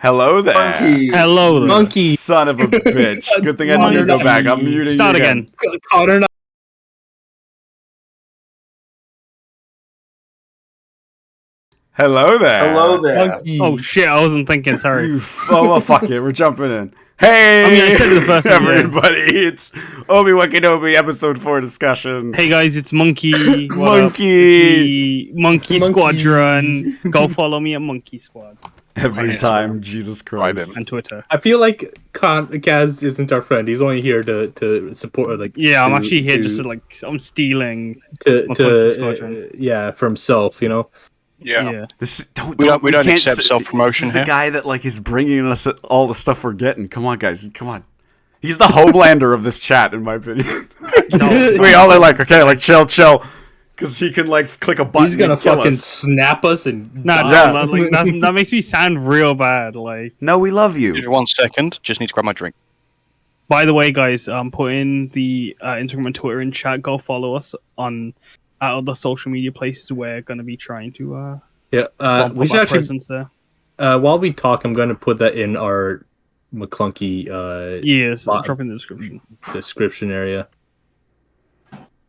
Hello there. Monkey. Hello there. Monkey. Son of a bitch. Good thing I didn't go back. I'm muting Start you again. Connor. Hello there. Hello there. Monkey. Oh shit, I wasn't thinking, sorry. Oh, well, fuck it. We're jumping in. Hey, I mean, I said it the first time, yeah. everybody. It's Obi-Wan Kenobi episode 4 discussion. Hey guys, it's Monkey. What up? Monkey. It's me, Monkey Squadron. Go follow me at Monkey Squad. Every Right. time, Jesus Right Christ. And Twitter. I feel like Kaz isn't our friend. He's only here to support, or like. Yeah, I'm to- actually here to, just to like, I'm stealing. to Maclunkey Squadron. yeah, for himself. You know. Yeah. This We don't can't accept s- self-promotion This is the here. guy that like is bringing us all the stuff we're getting. Come on, guys. Come on. He's the Homelander of this chat, in my opinion. We all are like, okay, like chill, because he can like click a button. He's gonna and kill fucking us. snap us and. Nah, Yeah. no, like, that makes me sound real bad. Like, No, we love Give me you. 1 second. Just need to grab my drink. by the way, guys, put in the Instagram and Twitter in chat. Go follow us on other social media places. We're gonna be trying to Yeah. bump We up should our actually. presence there. While we talk, I'm gonna put that in our Maclunkey Yes, Bottom. drop in the description. description area.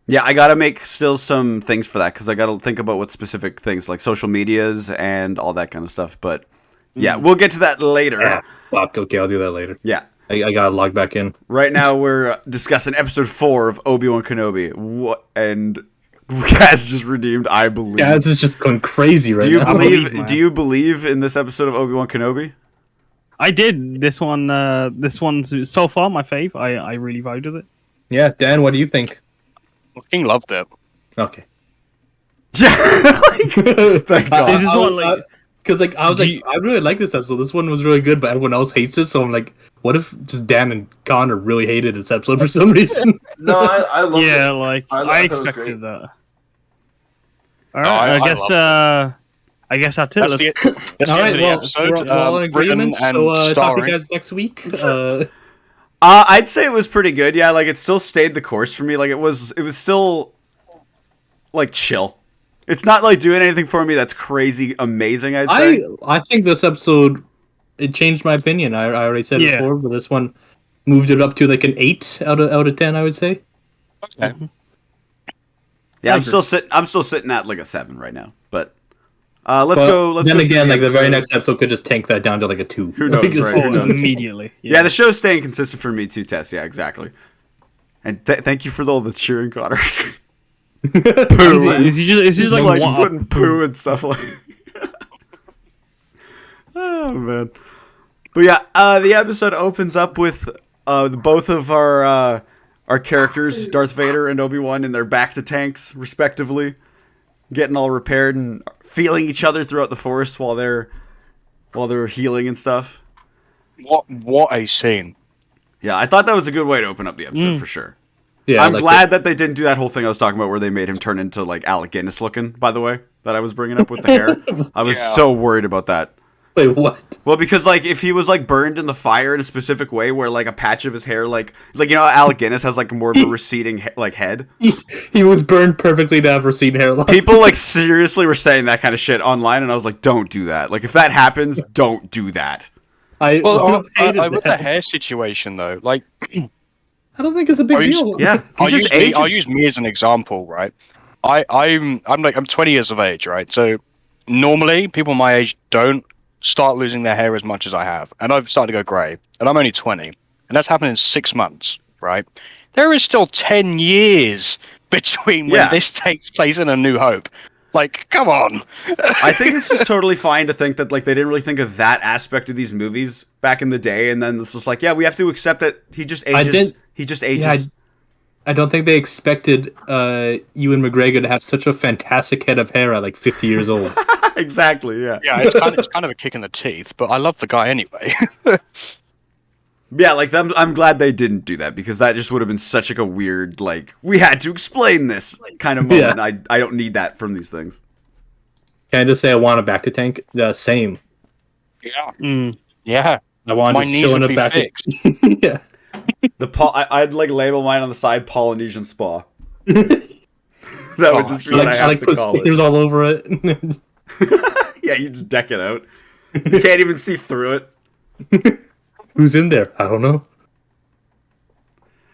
Yeah, I gotta make still some things for that because I gotta think about what specific things like social medias and all that kind of stuff. But yeah, we'll get to that later. Yeah. Fuck. Okay, I'll do that later. Yeah. I gotta log back in. Right now we're discussing episode 4 of Obi-Wan Kenobi. And Kaz just redeemed I believe. Kaz is just going crazy right Do you now. believe, believe? man. Do you believe in this episode of Obi-Wan Kenobi? I did this one. This one's so far my fave. I really vibed with it. Yeah, Dan, what do you think? Fucking loved it. Okay. Yeah. Thank God. This is what, like- because like I was Do like you- I really like this episode. This one was really good, but everyone else hates it. So I'm like, what if just Dan and Connor really hated this episode for some reason? No, I love Yeah, it. like I I, thought it was expected great. that. I All right, I guess. loved I guess that's it. That's Let's- the All end right, of the well, episode. we're all in Written agreement. and So talk to you starring. guys next week. I'd say it was pretty good. Yeah, like it still stayed the course for me. Like it was still like chill. It's not like doing anything for me that's crazy amazing. I'd say. I think this episode it changed my opinion. I already said it Yeah. before, but this one moved it up to like an 8 out of 10. I would say. Okay. Yeah, I I'm agree. still sitting at like a 7 right now. But let's But go. Let's then go through again, like the very episode. next episode could just tank that down to like a 2. Who knows, Like, it's- right? Who knows? immediately. Yeah, the show's staying consistent for me too, Tess. Yeah, exactly. And thank you for all the cheering, Connor. Poo. Is he just Like, like what? putting poo and stuff like. Oh man. But yeah, the episode opens up with both of our characters, Darth Vader and Obi-Wan, in their back to tanks, respectively, getting all repaired and feeling each other throughout the forest while they're healing and stuff. What a scene. Yeah, I thought that was a good way to open up the episode for sure. Yeah, I'm like glad that they didn't do that whole thing I was talking about where they made him turn into like Alec Guinness looking, by the way, that I was bringing up with the hair. I was Yeah. so worried about that. Wait, what? Well, because like if he was like burned in the fire in a specific way where like a patch of his hair like you know how Alec Guinness has like more of a receding like head. He was burned perfectly to have receding hairline. People like seriously were saying that kind of shit online and I was like, don't do that. Like if that happens, don't do that. Well, hated with the that. hair situation though, like I don't think it's a big Are you- deal. Yeah. He I'll just use me as an example, right? I'm 20 years of age, right? So normally people my age don't start losing their hair as much as I have, and I've started to go grey, and I'm only 20, and that's happened in 6 months, right? There is still 10 years between when Yeah. this takes place in A New Hope. Like, come on. I think it's just totally fine to think that like they didn't really think of that aspect of these movies back in the day, and then it's just like, yeah, we have to accept that he just ages. He just ages. Yeah, I don't think they expected Ewan McGregor to have such a fantastic head of hair at like 50 years old. Exactly. Yeah. Yeah, it's kind of a kick in the teeth, but I love the guy anyway. Yeah, like I'm glad they didn't do that because that just would have been such like a weird like we had to explain this kind of moment. Yeah. I don't need that from these things. Can I just say I want a back to tank? Same. Yeah. Yeah. I want My to knees showing would up be back. fixed. Yeah. I'd like label mine on the side Polynesian spa. That would just be what I I have like to put call stickers all over it. it. Yeah, you just deck it out. You can't even see through it. Who's in there? I don't know.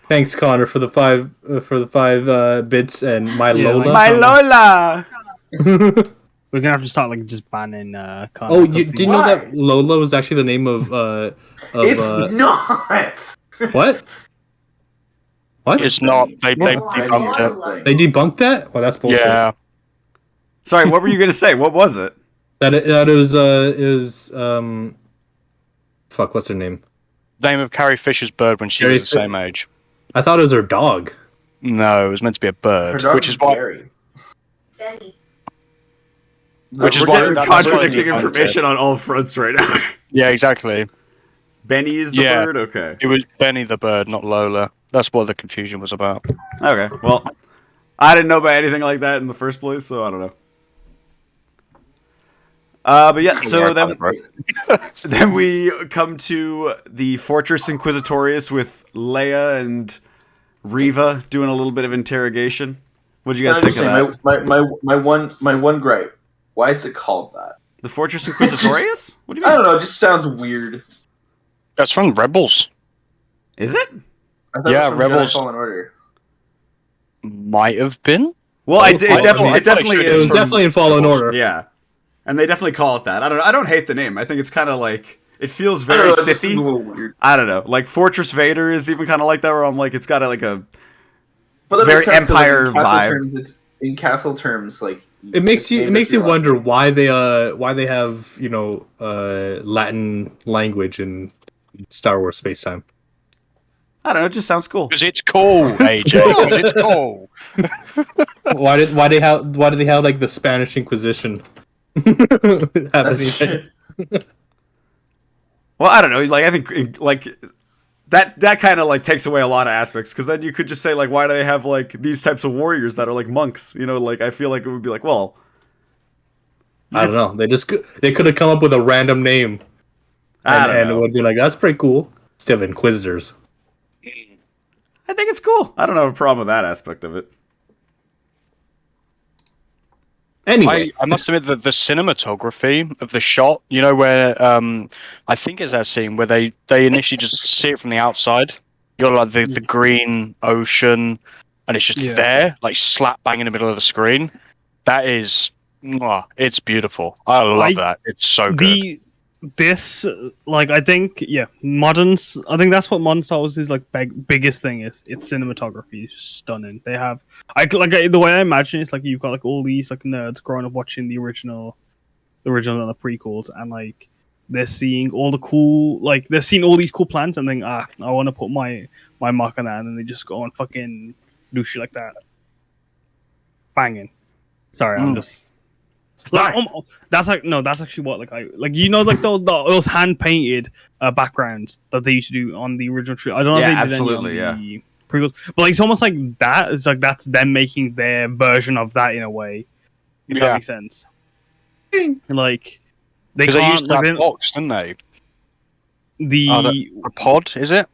Thanks, Connor, for the five bits and my Yeah, Lola. My Lola. We're gonna have to start like just banning. Oh, do you know that Lola was actually the name of It's not. what? What? It's not. They Well, debunked it. They debunked that? Well, that's bullshit. Yeah. Sorry, what were you gonna say? What was it? That it was fuck, what's her name? Name of Carrie Fisher's bird when she Carrie was the same age. I thought it was her dog. No, it was meant to be a Her bird, dog which is why. Gary. Which is We're why getting that's why they contradicting debunked information it. on all fronts right now. Yeah, exactly. Benny is the Yeah. bird? Okay. It was Benny the bird, not Lola. That's what the confusion was about. Okay. Well, I didn't know about anything like that in the first place, so I don't know. But yeah, so then we come to the Fortress Inquisitorius with Leia and Reva doing a little bit of interrogation. What did you guys think of that? My one gripe. Why is it called that? The Fortress Inquisitorius? What do you I mean? don't know. It just sounds weird. That's from Rebels. Is it? I thought Yeah, it was from Rebels. Jedi Fallen Order. Might have been. Well, I it definitely It is. was from- definitely in Fallen Order. Yeah, and they definitely call it that. I don't hate the name. I think it's kind of like it feels I don't very know, it just seems a Sithy. little weird. I don't know. Like Fortress Vader is even kind of like that, where I'm like, it's got like a But that very makes sense, 'cause, Empire in castle vibe. Terms, in castle terms, like It makes you it's wonder why they have Latin language in Star Wars space time. I don't know. It just sounds cool. Because it's cool, AJ. Because it's cool. Why do they have like the Spanish Inquisition? Have That's anything? Well, I don't know. Like I think like that kind of like takes away a lot of aspects, because then you could just say like, why do they have like these types of warriors that are like monks? You know, like I feel like it would be like, well, I don't know. They could have come up with a random name, I don't and it know. would be like, that's pretty cool. Instead of Inquisitors. I think it's cool. I don't have a problem with that aspect of it. Anyway, I must admit that the cinematography of the shot, you know, where I think it's that scene where they initially just see it from the outside. You're like the green ocean, and it's just there, like slap bang in the middle of the screen. That is, it's beautiful. I love that. It's so good. I think I think that's what modern Star Wars is like. Biggest thing is its cinematography is stunning. They have the way I imagine it's like you've got like all these like nerds growing up watching the original and the prequels, and like they're seeing all the cool they're seeing all these cool plans and then I want to put my mark on that, and then they just go and fucking do shit like that. Banging. Sorry, I'm just. That's actually what those hand painted backgrounds that they used to do on the original tree. I don't know Yeah, if they did absolutely, any on the prequels, but like, it's almost like that. It's like that's them making their version of that in a way. If that makes sense. Like they Because they can't used that box, didn't they? the A pod, is it?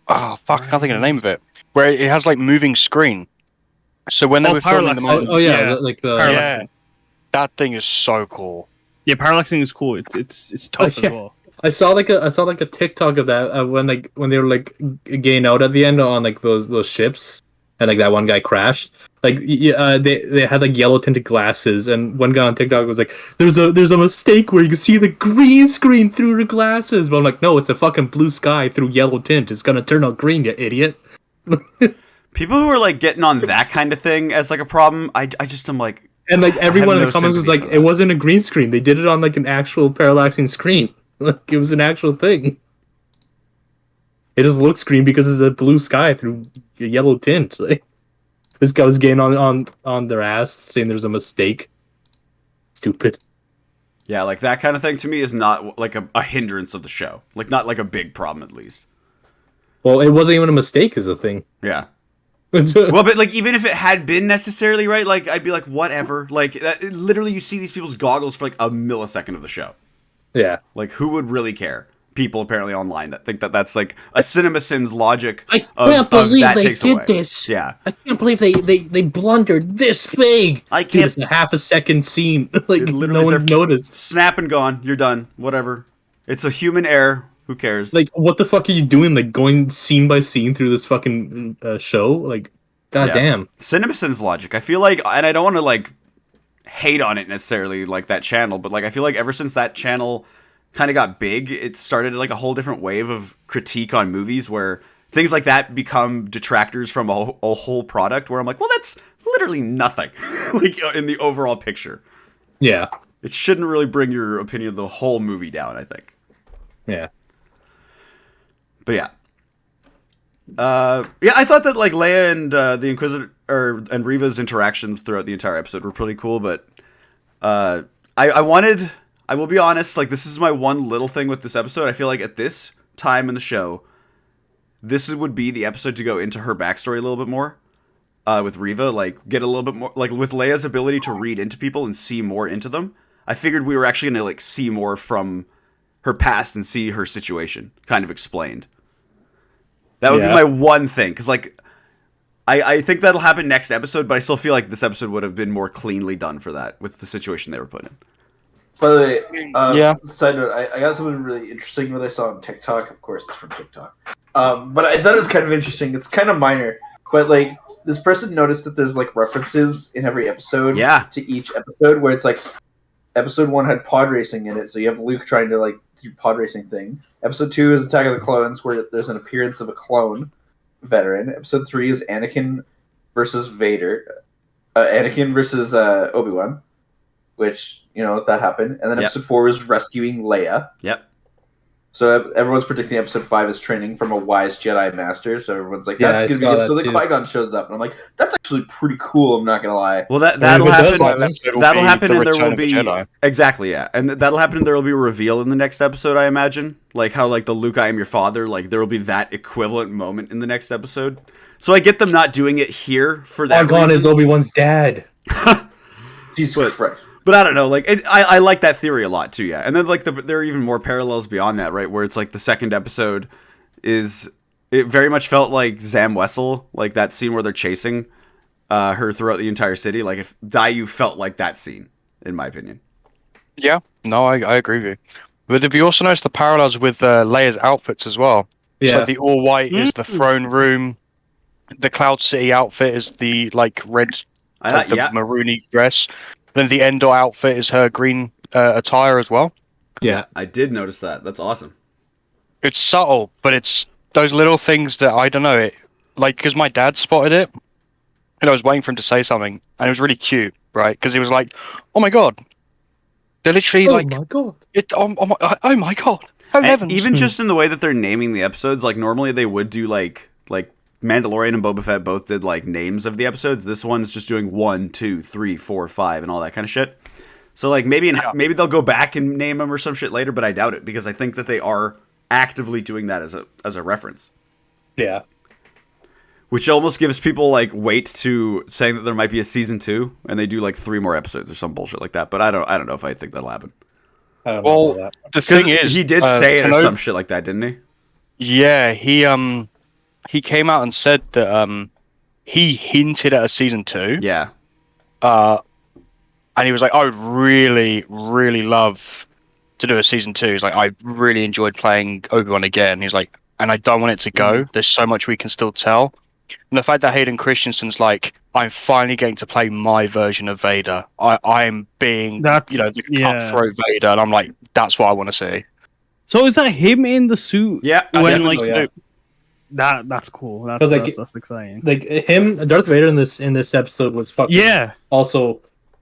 Oh fuck! I can't think of the name of it. Where it has like moving screen. So when they were filming the parallax. movie, Parallaxing. that thing is so cool. Yeah, parallaxing is cool. It's tough yeah. as well. I saw like a TikTok of that when they were like getting out at the end on like those ships, and like that one guy crashed. Like they had like yellow tinted glasses, and one guy on TikTok was like, "There's a mistake where you can see the green screen through the glasses." But I'm like, "No, it's a fucking blue sky through yellow tint. It's gonna turn out green, you idiot." People who are like getting on that kind of thing as like a problem, I just am like, And like everyone in the comments was sympathy like, for "It that. wasn't a green screen. They did it on like an actual parallaxing screen. Like it was an actual thing. It just looks green because it's a blue sky through a yellow tint." Like, this guy was getting on their ass saying there's a mistake. Stupid. yeah, like that kind of thing to me is not like a hindrance of the show. Like not like a big problem at least. Well, it wasn't even a mistake, is the thing. Yeah. Well, but like even if it had been necessarily right, like I'd be like whatever. Like literally, you see these people's goggles for like a millisecond of the show. Yeah. Like who would really care? People apparently online that think that that's like a CinemaSins logic. I of can't believe that they takes did away. this. Yeah, I can't believe they blundered this big. I Dude, can't. it's a half a second scene. Like It no literally one's said- noticed. Snap and gone. You're done. Whatever. It's a human error. Who cares? Like, what the fuck are you doing? Like, going scene by scene through this fucking show? Like, goddamn. CinemaSins logic. I feel like, and I don't want to like hate on it necessarily, like that channel, but like I feel like ever since that channel kind of got big, it started like a whole different wave of critique on movies where things like that become detractors from a whole product. Where I'm like, well, that's literally nothing, like in the overall picture. Yeah. It shouldn't really bring your opinion of the whole movie down, I think. Yeah. But yeah. I thought that like Leia and the Inquisitor and Reva's interactions throughout the entire episode were pretty cool, but I will be honest, like this is my one little thing with this episode. I feel like at this time in the show, this would be the episode to go into her backstory a little bit more. With Reva, like get a little bit more like with Leia's ability to read into people and see more into them. I figured we were actually gonna like see more from her past and see her situation kind of explained. That would be my one thing, because like I think that'll happen next episode, but I still feel like this episode would have been more cleanly done for that with the situation they were put in. By the way, side note, I got something really interesting that I saw on TikTok. Of course, it's from TikTok. But I thought it was kind of interesting. It's kind of minor, but like this person noticed that there's like references in every episode to each episode, where it's like episode 1 had pod racing in it, so you have Luke trying to like do pod racing thing. Episode 2 is Attack of the Clones, where there's an appearance of a clone veteran. Episode 3 is Anakin versus Vader. Anakin versus Obi-Wan, which, you know, that happened. And then episode 4 was rescuing Leia. Yep. So everyone's predicting episode 5 is training from a wise Jedi Master. So everyone's like, that's going to be the episode that Qui-Gon shows up. And I'm like, that's actually pretty cool, I'm not going to lie. Well, that'll happen. That'll happen and there will be... Exactly, yeah. And that'll happen and there will be a reveal in the next episode, I imagine. Like how like the Luke, I am your father, like there will be that equivalent moment in the next episode. So I get them not doing it here for that Qui-Gon is Obi-Wan's dad. Jesus Christ. But I don't know, like I like that theory a lot too, yeah. And then like there are even more parallels beyond that, right? Where it's like the second episode it very much felt like Zam Wessel, like that scene where they're chasing her throughout the entire city. Like if Dayu felt like that scene, in my opinion. Yeah, no, I agree with you. But have you also noticed the parallels with Leia's outfits as well? Yeah. So the all white is the throne room, the Cloud City outfit is the like red, maroony dress. Then the Endor outfit is her green attire as well. Yeah, I did notice that. That's awesome. It's subtle, but it's those little things that I don't know. Like, because my dad spotted it, and I was waiting for him to say something, and it was really cute, right? Because he was like, "Oh my god, they're literally like, oh my god, oh my god, oh heavens!" Even just in the way that they're naming the episodes, like normally they would do like Mandalorian and Boba Fett both did like names of the episodes. This one's just doing 1, 2, 3, 4, 5, and all that kind of shit. So like maybe they'll go back and name them or some shit later, but I doubt it because I think that they are actively doing that as a reference. Yeah. Which almost gives people like weight to saying that there might be a season 2, and they do like 3 more episodes or some bullshit like that. But I don't know if I think that'll happen. I don't know about that. The thing is, he did say it or some shit like that, didn't he? Yeah, he came out and said that he hinted at a season 2. Yeah. And he was like, I would really, really love to do a season 2. He's like, I really enjoyed playing Obi-Wan again. He's like, and I don't want it to go. There's so much we can still tell. And the fact that Hayden Christensen's like, I'm finally getting to play my version of Vader. I'm being, the cutthroat Vader. And I'm like, that's what I want to see. So is that him in the suit? Yeah. When yeah. That's cool. That's exciting. Like him, Darth Vader in this episode was fucking. Yeah. Also,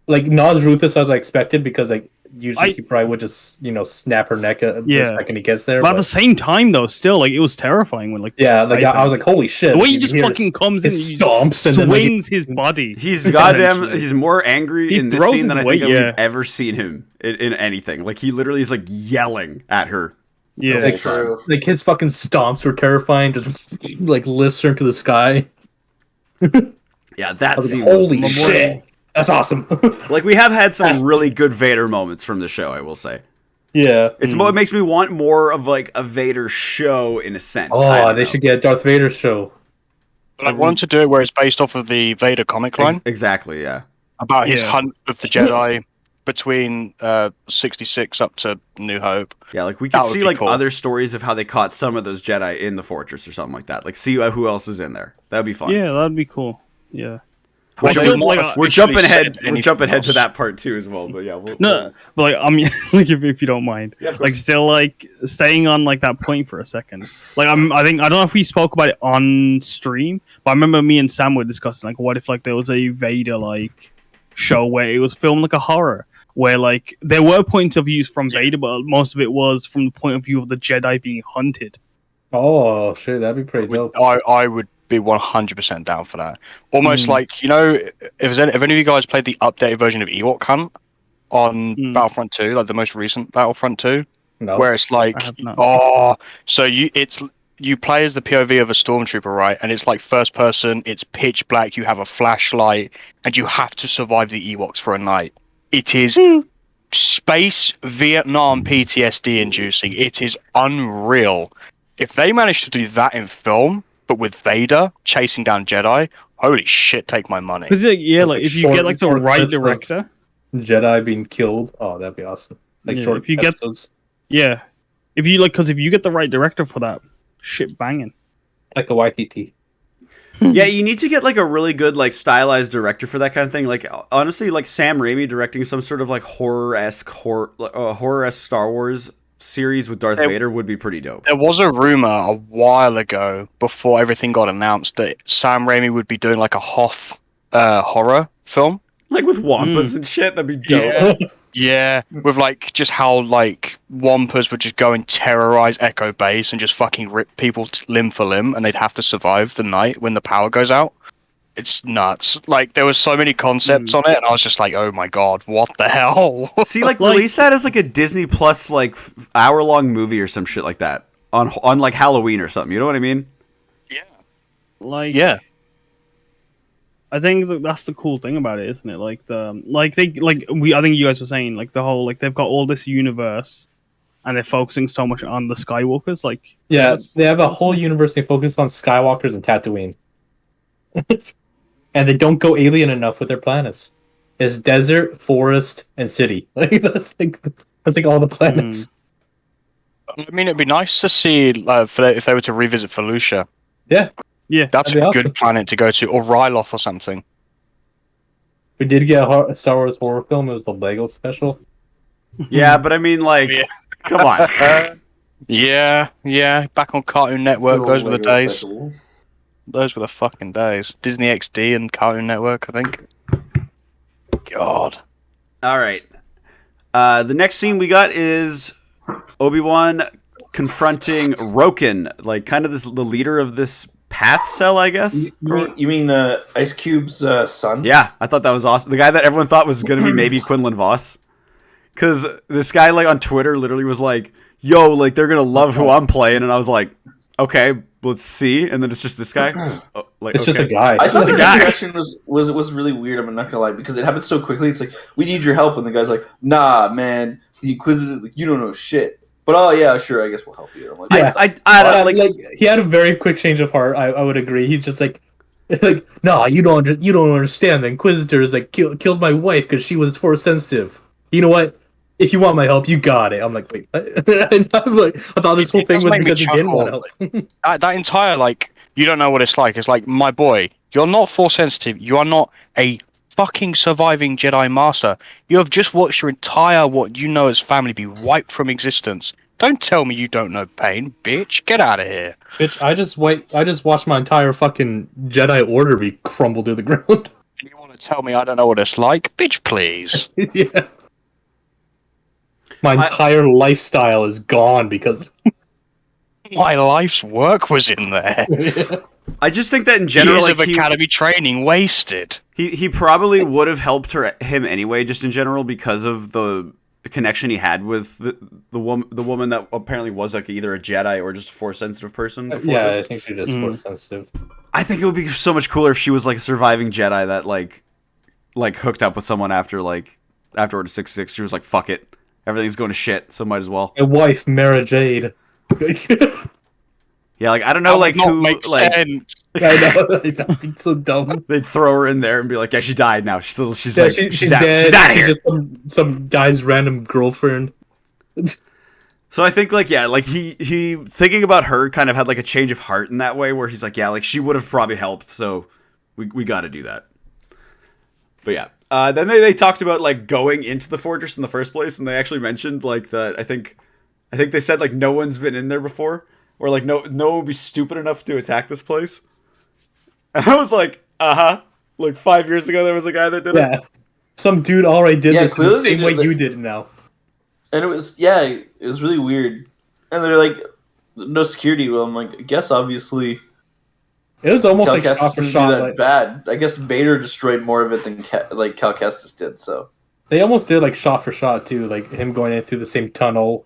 like not as ruthless as I expected because like usually he probably would just snap her neck the second he gets there. But at the same time though, still like it was terrifying when like I was like, holy shit! The way he just fucking comes in, stomps and swings his body. He's he's more angry in this scene than I think we've ever seen him in anything. Like he literally is like yelling at her. Yeah, like his fucking stomps were terrifying. Just like lifts her into the sky. Yeah, that scene. Holy shit! That's awesome. Like we have had some really good Vader moments from the show, I will say. Yeah, it makes me want more of like a Vader show in a sense. Oh, they should get a Darth Vader show. But I want to do it where it's based off of the Vader comic line. Exactly, yeah. About his hunt of the Jedi, between 66 up to New Hope. Yeah, like we That could would see be like cool. other stories of how they caught some of those Jedi in the fortress or something like that. Like see who else is in there. That'd be fun. Yeah, that'd be cool. Yeah. We're, I jumping- feel like we're officially jumping ahead. said We're anything jumping ahead to else. that part too as well. But yeah, No, but like like if you don't mind, Yeah, of course. like still like staying on like that point for a second. Like I don't know if we spoke about it on stream, but I remember me and Sam were discussing like what if like there was a Vader like show where it was filmed like a horror, where like there were points of views from Vader, but most of it was from the point of view of the Jedi being hunted. Oh shit, that'd be pretty dope. I would be 100% down for that. Almost Mm. like, you know, if any of you guys played the updated version of Ewok Hunt on Mm. Battlefront 2, like the most recent Battlefront 2, No. where it's like, I have not. so you play as the POV of a stormtrooper, right? And it's like first person, it's pitch black, you have a flashlight, and you have to survive the Ewoks for a night. It is space Vietnam PTSD inducing. It is unreal. If they manage to do that in film, but with Vader chasing down Jedi, holy shit, take my money. Because like, It's, like, if you short- get like the short right clips of- director, Jedi being killed. Oh, that'd be awesome. Like Yeah, short if you get- episodes, yeah, if you like, because if you get the right director for that, shit banging. like a YTT. Yeah, you need to get like a really good like stylized director for that kind of thing. Like honestly, like Sam Raimi directing some sort of like horror-esque Star Wars series with Darth It- Vader would be pretty dope. There was a rumor a while ago, before everything got announced, that Sam Raimi would be doing like a Hoth horror film. Like with Wampas and shit, that'd be dope. Yeah. Yeah, with like just how like Wampas would just go and terrorize Echo Base and just fucking rip people limb for limb, and they'd have to survive the night when the power goes out. It's nuts. Like there was so many concepts on it, and I was just like, "Oh my god, what the hell?" See, like, Like- release that as like a Disney Plus like hour-long movie or some shit like that on like Halloween or something. You know what I mean? Like, Yeah. I think that's the cool thing about it, isn't it? Like I think you guys were saying like the whole like they've got all this universe, and they're focusing so much on the Skywalkers. Like, Yeah, that's- they have a whole universe they focus on Skywalkers and Tatooine. And they don't go alien enough with their planets. It's desert, forest, and city. Like that's like all the planets. I mean, it'd be nice to see if they were to revisit Felucia. yeah, That's That'd be a awesome. good planet to go to, or Ryloth or something. We did get a Star Wars horror film. It was the Lego special. Yeah, but I mean, like, Yeah. come on. Yeah. Back on Cartoon Network, Little those were the Lego days. specials. Those were the fucking days. Disney XD and Cartoon Network, I think. God. All right. The next scene we got is Obi-Wan confronting Roken, like kind of the leader of this path cell, I guess. You mean Ice Cube's son? Yeah, I thought that was awesome. The guy that everyone thought was going to be maybe Quinlan Voss. Because this guy, like, on Twitter literally was like, yo, like, they're going to love who I'm playing. And I was like, okay, let's see. And then it's just this guy. Oh, like, It's just a okay. guy. I thought Just a the guy. interaction was really weird. I'm not gonna lie, because it happened so quickly. It's like, we need your help, and the guy's like, nah, man, the Inquisitor, like, you don't know shit. But oh yeah, sure, I guess we'll help you. I'm like, Yeah. I don't Like he had a very quick change of heart. I would agree. He's just like, no, you don't understand. The Inquisitors like killed my wife because she was force sensitive. You know what? If you want my help, you got it. I'm like, wait. I'm like, I thought this whole It thing does was make me because he didn't want chuckle. help. That entire, like, you don't know what it's like. It's like, my boy, you're not force sensitive. You are not a fucking surviving Jedi Master. You have just watched your entire, what you know as family, be wiped from existence. Don't tell me you don't know pain, bitch. Get out of here. Bitch, I just watched my entire fucking Jedi Order be crumbled to the ground. And you want to tell me I don't know what it's like? Bitch, please. Yeah. My entire lifestyle is gone because My life's work was in there. I just think that in general, Years like, of academy training wasted. he probably would have helped him anyway, just in general, because of the connection he had with the woman that apparently was like either a Jedi or just a force sensitive person before yeah, I this. think she's just force sensitive. I think it would be so much cooler if she was like a surviving Jedi that like hooked up with someone after Order 66. She was like, fuck it, everything's going to shit, so might as well. My wife, Mara Jade. Yeah, like I don't know, like That would who, not make like sense. I know. It's so dumb. They'd throw her in there and be like, "Yeah, she died now. She's Yeah, like, she's out, dead. she's out of She's here." just some guy's random girlfriend. So I think like he thinking about her kind of had like a change of heart in that way where he's like, yeah, like she would have probably helped, so we got to do that. But yeah, then they talked about like going into the fortress in the first place, and they actually mentioned like that. I think they said like no one's been in there before, or like no one would be stupid enough to attack this place. And I was like, like 5 years ago there was a guy that did it. Yeah, some dude already did this the clearly same way they- you did it now. And it was really weird. And they're like, no security. Well, I'm like, I guess obviously It was almost Cal like shot Kestis for didn't shot. do that Like, bad. I guess Vader destroyed more of it than Cal Kestis did. So they almost did like shot for shot too, like him going in through the same tunnel,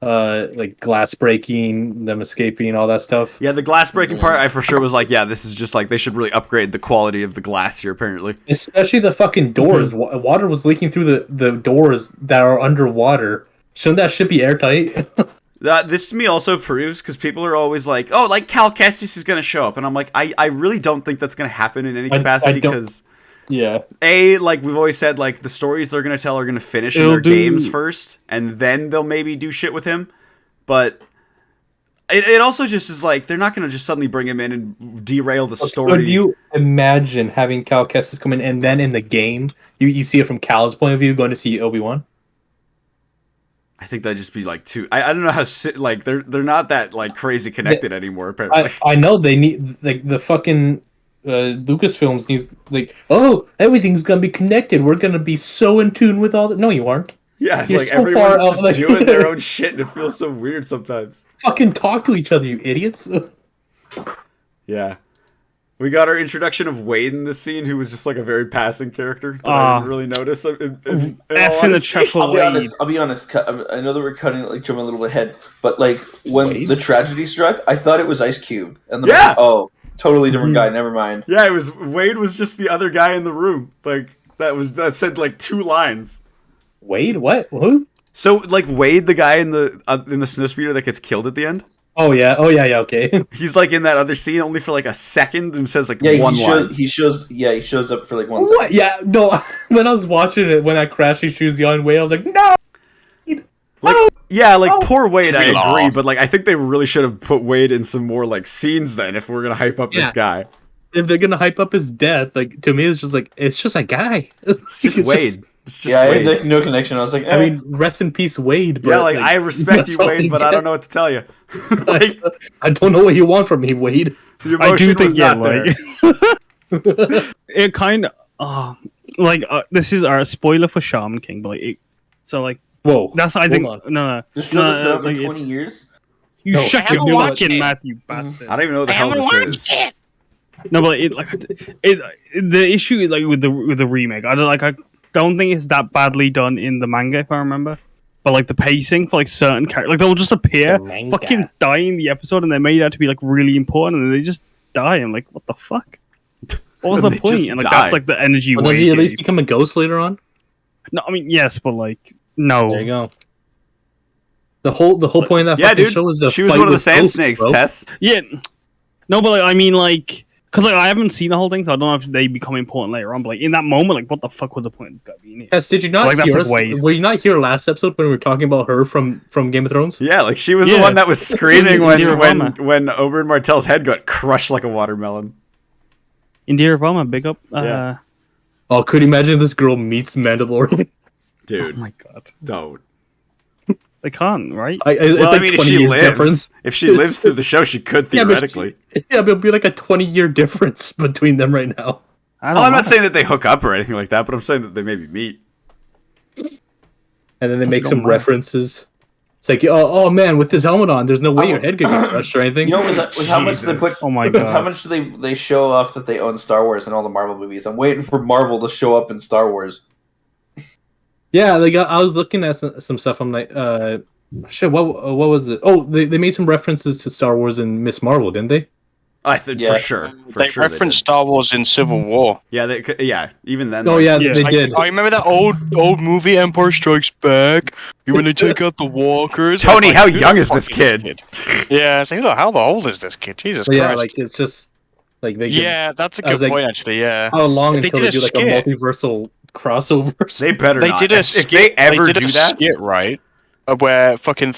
like glass breaking, them escaping, all that stuff. Yeah, the glass breaking part, I for sure was like, yeah, this is just like they should really upgrade the quality of the glass here. Apparently, Especially the fucking doors. Water was leaking through the doors that are underwater. Shouldn't that shit be airtight? this to me also proves because people are always like, oh, like Cal Kestis is going to show up, and I'm like, I really don't think that's going to happen in any capacity because. Yeah. Like we've always said, like the stories they're gonna tell are gonna finish in It'll their do- games first, and then they'll maybe do shit with him. But it also just is like they're not gonna just suddenly bring him in and derail the story. Could you imagine having Cal Kestis come in and then in the game you see it from Cal's point of view going to see Obi-Wan? I think that'd just be like too. I don't know how like they're not that like crazy connected anymore. Apparently, I know they need like the fucking Lucasfilms needs like, oh, everything's gonna be connected. We're gonna be so in tune with all that. No, you aren't. yeah, you're like so everyone's far out, just like- doing their own shit, and it feels so weird sometimes. Fucking talk to each other, you idiots. Yeah. We got our introduction of Wade in this scene, who was just like a very passing character that I didn't really notice. In all F in the honesty. triple I'll be honest. I know that we're cutting like jumping a little bit ahead, but like when the tragedy struck, I thought it was Ice Cube, and then Yeah! I'm like, oh, totally different guy. Never mind. Yeah, it was Wade was just the other guy in the room. Like that said like 2 lines. Wade, what? Who? So like Wade, the guy in the snowspeeder that gets killed at the end. Oh yeah, okay. He's like in that other scene only for like a second and says like Yeah, one line. he shows up for like 1 second. What? Yeah, no. When I was watching it, when I crashed, he shoots the on way. I was like, no. Yeah, like poor Wade, I Aw. agree, but like I think they really should have put Wade in some more like scenes then if we're gonna hype up this guy. If they're gonna hype up his death, like to me, it's just like it's just a guy. It's just Wade. It's just Yeah, I Wade. had no connection. I was like, I mean, rest in peace, Wade. But, Yeah, like I respect you, that's all Wade, you but I get. don't know what to tell you. Like I don't know what you want from me, Wade. the I do emotion was think yeah, not there. like it kind of this is our spoiler for Shaman King, but like Whoa, that's what I think. Hold on. No, this show's been out for like, 20 years. you No, shut I your haven't watched fucking it. mouth, you bastard. I don't even know what the hell this is. No, but the issue is like with the remake. I don't think it's that badly done in the manga, if I remember. But like the pacing for like certain characters, like they'll just appear, The manga. fucking die in the episode, and they're made out to be like really important, and they just die. I'm like, what the fuck? What was the They point? just And like die. that's like the energy. Well, does Wade he at least gave. become a ghost later on? No, I mean yes, but like no. There you go. The whole point of that Yeah, fucking dude. show is the She was fight one of the with sand ghosts, snakes, bro. Tess. Yeah, no, but like I mean like. Because like I haven't seen the whole thing, so I don't know if they become important later on. But like in that moment, like what the fuck was the point of this guy being here? Yes, did you not Like, that's hear like us? Wade. Were you not here last episode when we were talking about her from Game of Thrones? Yeah, like she was the Yeah. one that was screaming Dear Obama. when Oberyn Martell's head got crushed like a watermelon. Indira Varma, big up. Yeah. Oh, could you imagine if this girl meets Mandalorian? Oh Dude, my god, don't. they can't, right? It's Well, like I mean, if 20 she years lives, difference. if she lives through the show, she could Yeah, but theoretically. yeah, but it'll be like a 20-year difference between them right now. I Well, I'm not matter. saying that they hook up or anything like that, but I'm saying that they maybe meet. And then they Plus, make it some don't matter. references. It's like, oh man, with this helmet on, there's no way your head could get crushed or anything. You know, with how much they put, Jesus. Oh my how god. much do they show off that they own Star Wars and all the Marvel movies? I'm waiting for Marvel to show up in Star Wars. Yeah, like I was looking at some stuff. I'm like, shit, what was it? Oh, they made some references to Star Wars and Miss Marvel, didn't they? I think Yeah. for sure. For They sure referenced did. Star Wars in Civil War. Yeah, even then. Oh like- yeah, Yeah. they did. I remember that old movie Empire Strikes Back when they take out the walkers. Tony, It's how who the young is fuck this kid? Yeah, it's like, oh, how old is this kid? Jesus But yeah, Christ. like it's just Like they that's a I was good like, point actually. Yeah, how long If they until did they a do like a skit- multiversal crossover? They better they not. did a If skit. they ever did do a that, skit right, where fucking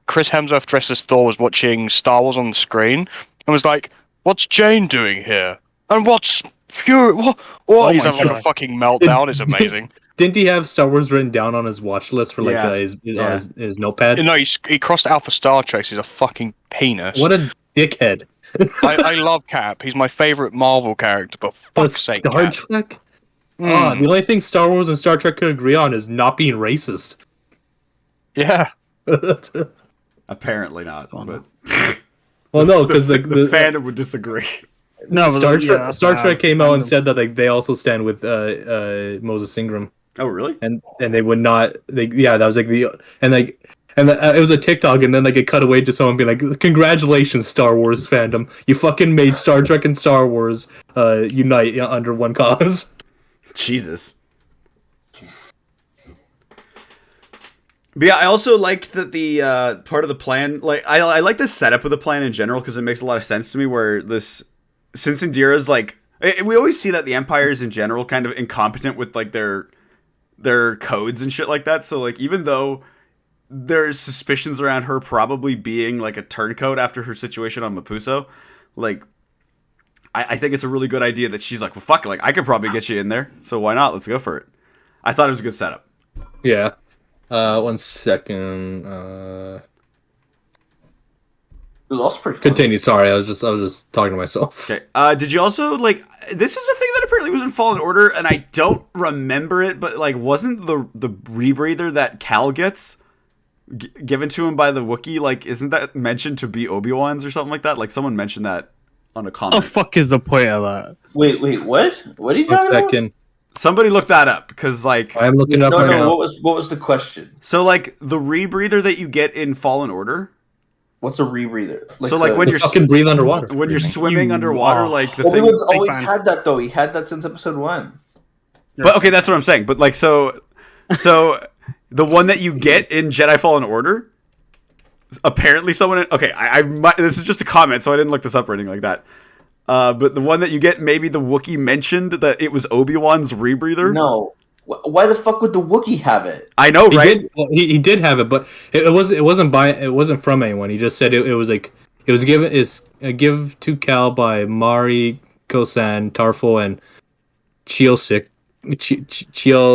Chris Hemsworth dressed as Thor was watching Star Wars on the screen and was like, "What's Jane doing here? And what's Fury? What?" Oh He's my having like a God. fucking meltdown. It's amazing. Didn't he have Star Wars written down on his watch list for like Yeah. his notepad? No, he crossed out for Star Trek. So he's a fucking penis. What a dickhead! I love Cap. He's my favorite Marvel character, but But fuck's sake, Star Cap. Trek. Mm, The only thing Star Wars and Star Trek could agree on is not being racist. yeah. apparently not. But Well, no, because the the fandom would disagree. No, but Star yeah, Trek that's Star bad. Trek came out and Fandom. said that like they also stand with Moses Ingram, Oh, really? and they would not. That was like it was a TikTok, and then like it cut away to someone being like, "Congratulations, Star Wars fandom! You fucking made Star Trek and Star Wars unite under one cause." Jesus. But yeah, I also liked that the part of the plan, like I like the setup of the plan in general because it makes a lot of sense to me. Where since Indira's like, we always see that the Empire is in general kind of incompetent with like their codes and shit like that. So like, even though there's suspicions around her probably being like a turncoat after her situation on Mapuso, like I think it's a really good idea that she's like, well, fuck, like I could probably get you in there, so why not? Let's go for it. I thought it was a good setup. Yeah. 1 second. It was also pretty funny. Continue. Sorry, I was just talking to myself. Okay. Did you also like? This is a thing that apparently was in Fallen Order, and I don't remember it. But like, wasn't the rebreather that Cal gets given to him by the Wookiee? Like, isn't that mentioned to be Obi-Wan's or something like that? Like, someone mentioned that on a What comment. the fuck is the point of that? Wait, what? What are you 1 talking about? second. Somebody look that up because like, I'm looking up No, right no. now. What was the question? so like the rebreather that you get in Fallen Order. What's a rebreather? So, like, when You you're fucking breathe underwater. when you're swimming You underwater, are- like the thing. Obi-Wan's Big always fan. had that though. He had that since episode 1. But okay, that's what I'm saying. But like, so the one that you get in Jedi Fallen Order, apparently someone. Okay, I might, this is just a comment, so I didn't look this up or anything like that. But the one that you get, maybe the Wookiee mentioned that it was Obi-Wan's rebreather. No. Why the fuck would the Wookiee have it? I know, right? He did have it, but it wasn't from anyone. He just said it was like it was given is a give to Cal by Mari Kosan Tarful and Chio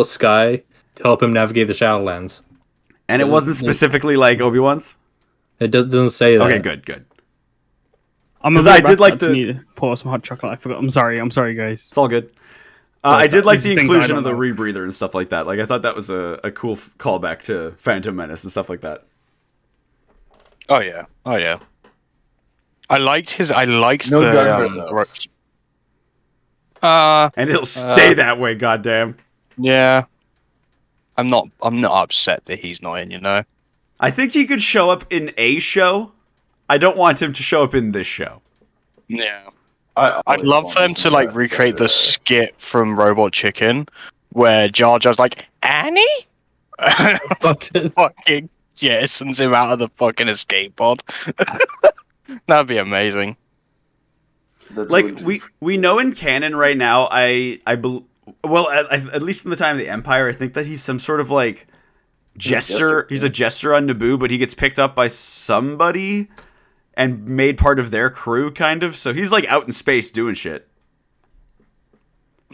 Sky to help him navigate the Shadowlands. And it wasn't specifically like Obi-Wan's. It doesn't say that. Okay, good. I'm 'Cause a I bit did like back to need to pour some hot chocolate. I forgot. I'm sorry, guys. It's all good. I did like These the things I inclusion don't of the know. rebreather and stuff like that. Like, I thought that was a cool callback to Phantom Menace and stuff like that. Oh yeah. I liked No the Jar Jar, though. ropes. And it'll stay that way, goddamn. Yeah. I'm not upset that he's not in, you know. I think he could show up in a show. I don't want him to show up in this show. Yeah. I'd I'd love for them to like recreate the skit from Robot Chicken where Jar Jar's like, Annie? Fucking sends him out of the fucking escape pod. That'd be amazing. Like we know in canon right now. Well, at least in the time of the Empire, I think that he's some sort of like jester. He's a jester on Naboo, but he gets picked up by somebody and made part of their crew, kind of. So he's like out in space doing shit.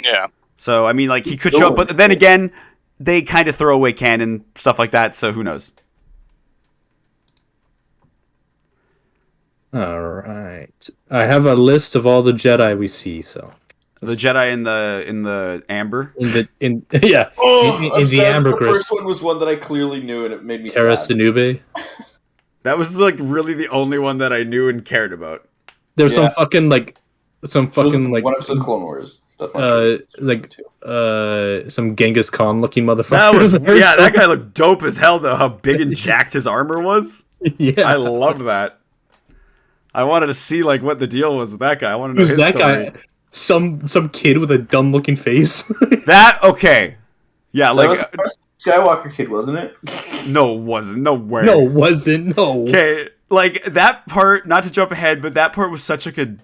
Yeah. So I mean, like he could show up, but then again, they kind of throw away canon stuff like that. So who knows? All right. I have a list of all the Jedi we see. So The Jedi in the amber. in the The ambergris. first one was one that I clearly knew, and it made me Terra sad. Sinube. That was like really the only one that I knew and cared about. There's Yeah. some fucking One episode of Clone Wars. That's not true. some Genghis Khan looking motherfucker. That was that guy looked dope as hell though. How big and jacked his armor was. Yeah. I loved that. I wanted to see like what the deal was with that guy. I want to know Who's his that story. guy? Some kid with a dumb looking face. That okay? Yeah, That was like the first Skywalker kid, wasn't it? no, it wasn't. No way. No, wasn't. No. Okay, like that part. Not to jump ahead, but that part was such like a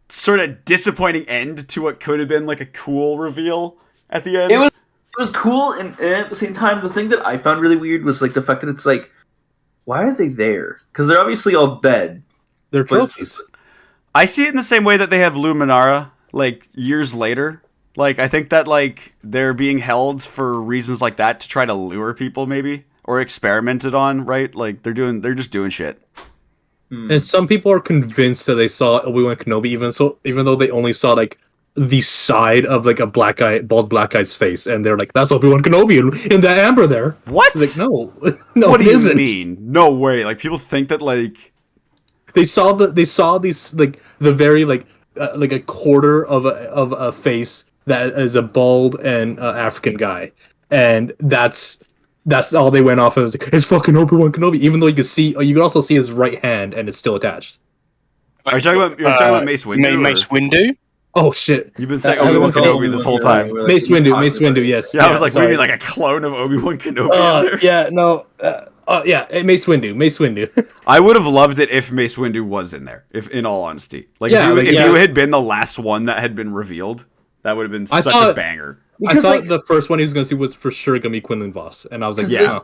sort of disappointing end to what could have been like a cool reveal at the end. It was cool, and at the same time, the thing that I found really weird was like the fact that it's like, why are they there? Because they're obviously all dead. They're trophies. I see it in the same way that they have Luminara like years later. Like I think that like they're being held for reasons like that to try to lure people maybe or experimented on, right? Like they're just doing shit. And some people are convinced that they saw Obi-Wan Kenobi even though they only saw like the side of like a bald black guy's face, and they're like, that's Obi-Wan Kenobi in that amber there. What? Like, no, no, what it do you isn't. mean? No way. Like people think that like they saw these like the very like a quarter of a face that is a bald and African guy, and that's all they went off of. It's fucking Obi-Wan Kenobi, even though you can also see his right hand and it's still attached. Are you talking about Mace Windu? Mace Windu? Oh shit! You've been saying Obi-Wan Kenobi this whole time. Mace Windu, yes. Yeah, I was like, maybe like a clone of Obi-Wan Kenobi. Mace Windu. I would have loved it if Mace Windu was in there. If, in all honesty, if you had been the last one that had been revealed, that would have been such a banger. I thought the first one he was going to see was for sure going to be Quinlan Voss, and I was like, yeah.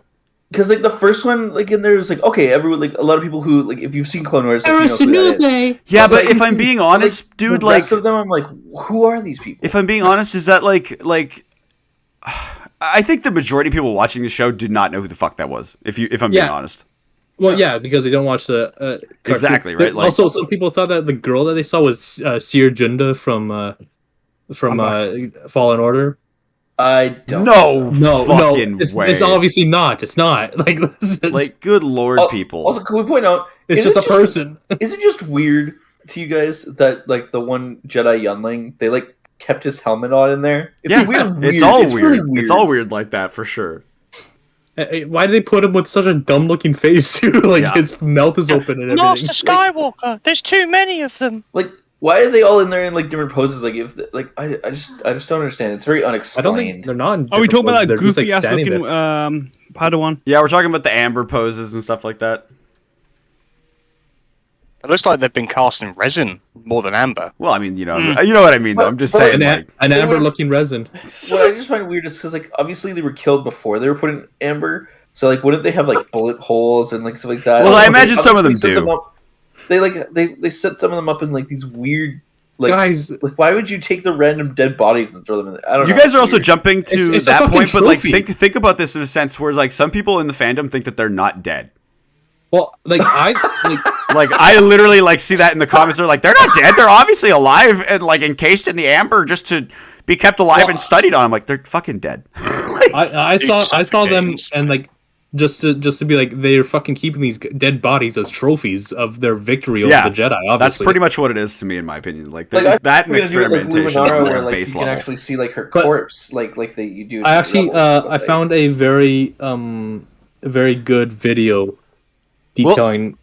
Because like the first one, like in there's like everyone like a lot of people who like if you've seen Clone Wars, like, you know who that is. Yeah, but if I'm being honest, dude, the rest of them, I'm like, who are these people? If I'm being honest, is that like I think the majority of people watching the show did not know who the fuck that was. If I'm being honest. Well, yeah, because they don't watch the exactly right. Like, also, some people thought that the girl that they saw was Seer Junda from Fallen Order. I don't. No fucking way. It's obviously not. It's not like good lord, people. Also, can we point out it's just a person? Is it just weird to you guys that like the one Jedi youngling they like kept his helmet on in there? It's weird. It's all weird. Really weird. It's all weird like that for sure. Why did they put him with such a dumb-looking face too? Like his mouth is open and everything. Master Skywalker. There's too many of them. Like. Why are they all in there in like different poses? Like if like I just don't understand. It's very unexplained. I don't think they're not. Are we talking about that goofy ass looking Padawan? Yeah, we're talking about the amber poses and stuff like that. It looks like they've been cast in resin more than amber. Well, I mean, you know what I mean. Though I'm just saying, an amber-looking resin. What I just find weird is because like obviously they were killed before they were put in amber, so like wouldn't they have like bullet holes and like stuff like that? Well, I imagine some of them do. They set some of them up in like these weird like guys. Like why would you take the random dead bodies and throw them in there? I don't know. You guys are also jumping to it's that point, but like trophy. think about this in a sense where like some people in the fandom think that they're not dead. Well, like I literally like see that in the comments. They're like, they're not dead. They're obviously alive and like encased in the amber just to be kept alive and studied on. I'm like, they're fucking dead. I saw them and like. Just to be like, they're fucking keeping these dead bodies as trophies of their victory over the Jedi. Obviously, that's pretty much what it is to me, in my opinion. Like that and experimentation like, on where, a like, base you level. can actually see like her corpse, like you do. I actually I found a very good video detailing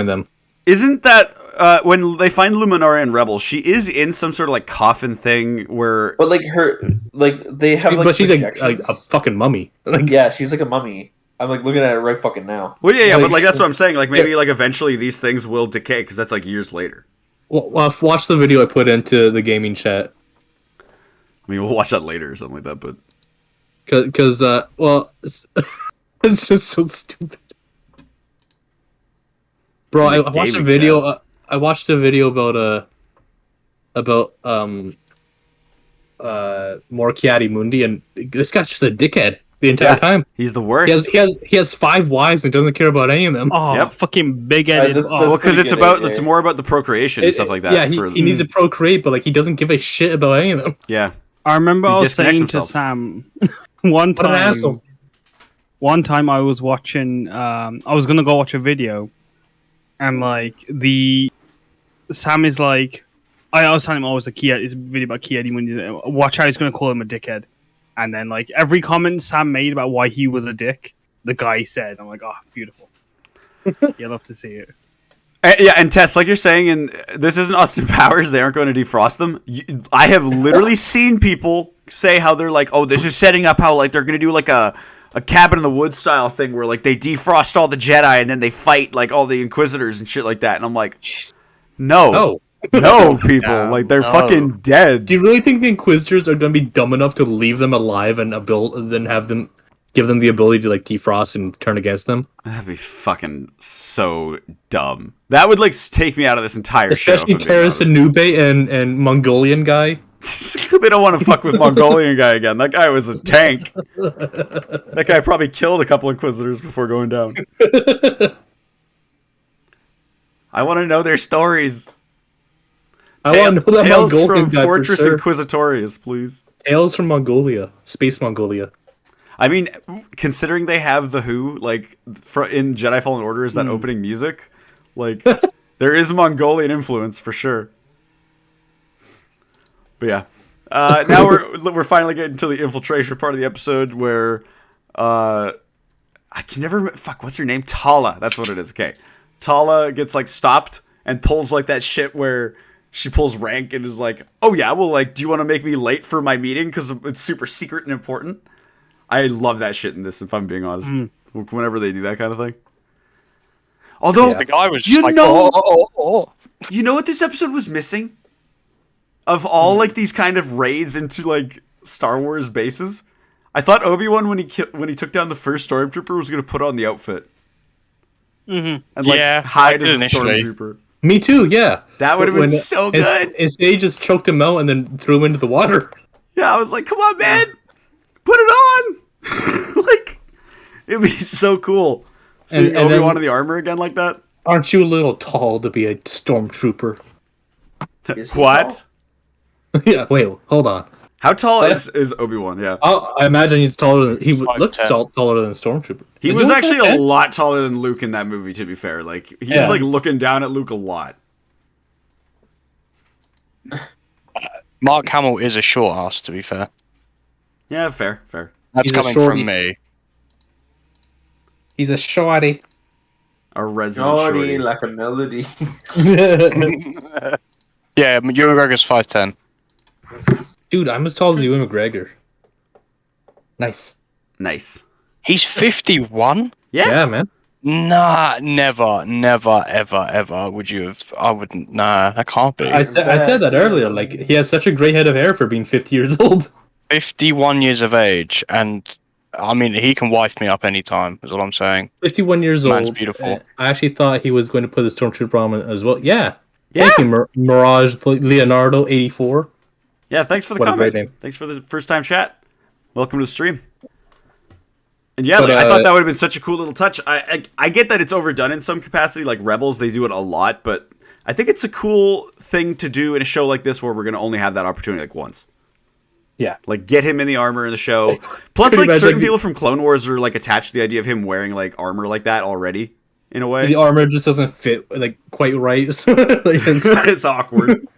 them. Isn't that when they find Luminara in Rebels, she is in some sort of like coffin thing where, but like her, like they have, like, but she's like a fucking mummy. Like yeah, she's like a mummy. I'm like looking at it right fucking now. Well, yeah, but like that's what I'm saying. Like maybe like eventually these things will decay because that's like years later. Well, watch the video I put into the gaming chat. I mean, we'll watch that later or something like that, but because it's just so stupid, bro. I watched a video. I watched a video about Moriarty Mundi, and this guy's just a dickhead. The entire time. He's the worst. He has 5 wives and doesn't care about any of them. Oh, fucking big-headed. Well, because it's more about the procreation and stuff like that. Yeah, he needs to procreate, but like he doesn't give a shit about any of them. Yeah. I remember I was saying to Sam one time. What an asshole. One time I was watching. I was gonna go watch a video, and like Sam is like, I was telling him it's a video about Kiedi when watch how he's gonna call him a dickhead. And then, like, every comment Sam made about why he was a dick, the guy said. I'm like, oh, beautiful. You love to see it. Yeah, and Tess, like you're saying, and this isn't Austin Powers, they aren't going to defrost them. I have literally seen people say how they're like, oh, this is setting up how, like, they're going to do, like, a Cabin in the Woods style thing where, like, they defrost all the Jedi and then they fight, like, all the Inquisitors and shit like that. And I'm like, no. No, people. Yeah, Like, they're no. fucking dead. Do you really think the Inquisitors are going to be dumb enough to leave them alive and then have them give them the ability to like defrost and turn against them? That'd be fucking so dumb. That would, like, take me out of this entire Especially show. Terrace Anube and Mongolian guy. They don't want to fuck with Mongolian guy again. That guy was a tank. That guy probably killed a couple Inquisitors before going down. I want to know their stories. I want to know that Tales Mongolian from guy Fortress for sure. Inquisitorius, please. Tales from Mongolia, Space Mongolia. I mean, considering they have the Who, like, in Jedi Fallen Order is that opening music, like, there is Mongolian influence for sure. But yeah, now we're finally getting to the infiltration part of the episode where I can never what's her name? Tala. That's what it is. Okay, Tala gets like stopped and pulls like that shit where she pulls rank and is like, oh yeah, well, like, do you want to make me late for my meeting because it's super secret and important? I love that shit in this, if I'm being honest. Whenever they do that kind of thing. Although, The guy was just you like, know, oh. you know what this episode was missing? Of all like these kind of raids into like Star Wars bases, I thought Obi-Wan when he took down the first stormtrooper was gonna put on the outfit and like hide as a initially. stormtrooper. Me too, yeah. That would have been so good. They just choked him out and then threw him into the water. Yeah, I was like, come on, man, put it on. Like, it'd be so cool. Seeing And Obi-Wan then- in the armor again like that. Aren't you a little tall to be a stormtrooper? Is he What? tall? Yeah, wait, hold on. How tall is Obi-Wan? Yeah. I imagine he's taller than... He looks 5'10". taller than a stormtrooper. He Is was only actually 5'10"? a lot taller than Luke in that movie, to be fair. Like, he's Yeah. like looking down at Luke a lot. Mark Hamill is a short ass, to be fair. Yeah, fair. That's He's a coming shorty. from me. He's a shorty. A resident Shorty shorty. like a melody. Yeah, Ewan McGregor's 5'10". Dude, I'm as tall as Ewan McGregor. Nice. Nice. He's 51? Yeah, man. Nah, never, ever would you have... I wouldn't... Nah, that can't be. I said that earlier. Like, he has such a great head of hair for being 50 years old. 51 years of age, and... I mean, he can wife me up anytime, is all I'm saying. 51 years Man's old. beautiful. I actually thought he was going to put the stormtrooper on as well. Yeah. Yeah. Thank you, Mirage Leonardo 84. Yeah, thanks for the What a comment. great name. Thanks for the first time chat. Welcome to the stream. And yeah, But, like, I thought that would have been such a cool little touch. I get that it's overdone in some capacity, like Rebels, they do it a lot, but I think it's a cool thing to do in a show like this where we're going to only have that opportunity like once. Yeah. Like, get him in the armor in the show. Plus, Pretty like, much, certain like, people from Clone Wars are, like, attached to the idea of him wearing, like, armor like that already, in a way. The armor just doesn't fit, like, quite right. So, like, It's awkward.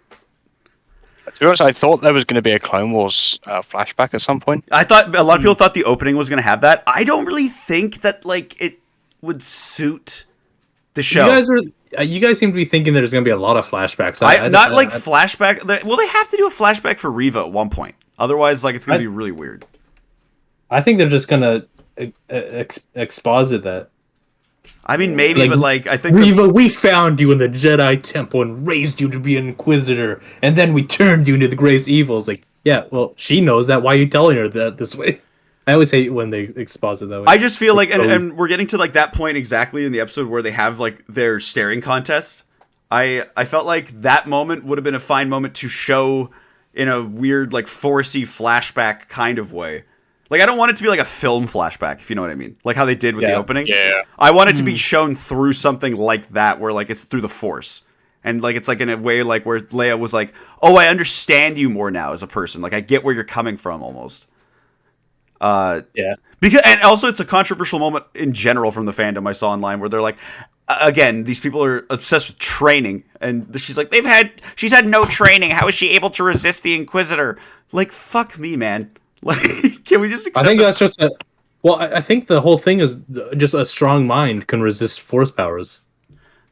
To be honest, I thought there was going to be a Clone Wars flashback at some point. I thought a lot of people thought the opening was going to have that. I don't really think that, like, it would suit the show. you guys seem to be thinking there's going to be a lot of flashbacks. Flashback. Well, they have to do a flashback for Reva at one point. Otherwise, like, it's going to be really weird. I think they're just going to exposit that. I mean, maybe, Like, but, like, I think... Reva, we found you in the Jedi Temple and raised you to be an Inquisitor, and then we turned you into the greatest evils. Like, yeah, well, she knows that. Why are you telling her that this way? I always hate when they exposit that way. I just feel like, and we're getting to, like, that point exactly in the episode where they have, like, their staring contest. I felt like that moment would have been a fine moment to show in a weird, like, forcey flashback kind of way. Like, I don't want it to be like a film flashback, if you know what I mean. Like how they did with the opening. Yeah. I want it to be shown through something like that, where, like, it's through the Force. And, like, it's, like, in a way, like, where Leia was like, oh, I understand you more now as a person. Like, I get where you're coming from, almost. Yeah. Because, and also, it's a controversial moment in general from the fandom I saw online, where they're like, again, these people are obsessed with training. And she's like, she's had no training. How is she able to resist the Inquisitor? Like, fuck me, man. Like, can we just accept I think that? that's just a... Well, I think the whole thing is just a strong mind can resist force powers.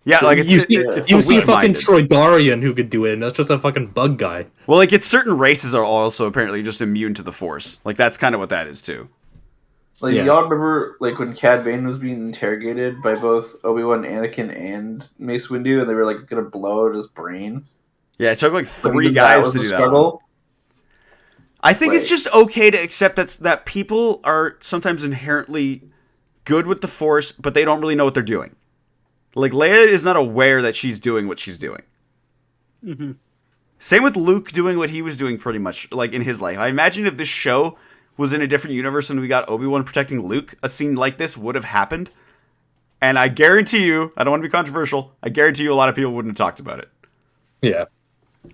Yeah, like, it's you the see fucking weak-minded. Troydarian who could do it, and that's just a fucking bug guy. Well, like, it's certain races are also apparently just immune to the Force. Like, that's kind of what that is, too. Like, Yeah. y'all remember, like, when Cad Bane was being interrogated by both Obi-Wan, Anakin, and Mace Windu, and they were, like, gonna blow out his brain? Yeah, it took like But 3 even guys was to a do that. struggle. I think it's Like- just okay to accept that people are sometimes inherently good with the Force, but they don't really know what they're doing. Like, Leia is not aware that she's doing what she's doing. Mm-hmm. Same with Luke doing what he was doing pretty much, like, in his life. I imagine if this show was in a different universe and we got Obi-Wan protecting Luke, a scene like this would have happened. And I guarantee you, I don't want to be controversial, I guarantee you a lot of people wouldn't have talked about it. Yeah.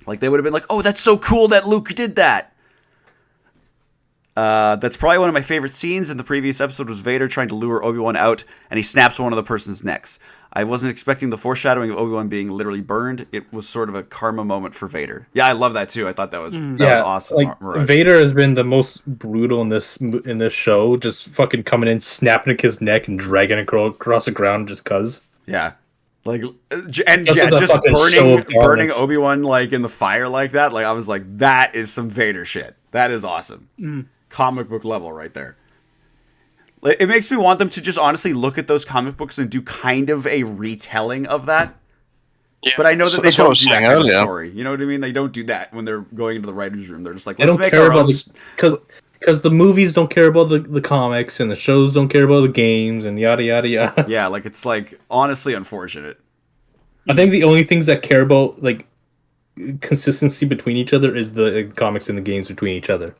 Like, they would have been like, oh, that's so cool that Luke did that. That's probably one of my favorite scenes in the previous episode was Vader trying to lure Obi-Wan out, and he snaps one of the person's necks. I wasn't expecting the foreshadowing of Obi-Wan being literally burned. It was sort of a karma moment for Vader. Yeah, I love that too. I thought that was was awesome. Like Mirage. Vader has been the most brutal in this show, just fucking coming in, snapping his neck, and dragging it across the ground just cause. Yeah, like Just as a just fucking show of burning violence. Obi-Wan like in the fire like that. Like I was like, that is some Vader shit. That is awesome. Comic book level right there. Like, it makes me want them to just honestly look at those comic books and do kind of a retelling of that. Yeah, But I know that they that's what I don't was do that saying kind of earlier. story. You know what I mean? They don't do that when they're going into the writer's room. They're just like, They let's don't make care our about own... because the movies don't care about the comics, and the shows don't care about the games, and yada yada yada. Yeah, like, it's, like, honestly unfortunate. I think the only things that care about like consistency between each other is the comics and the games between each other.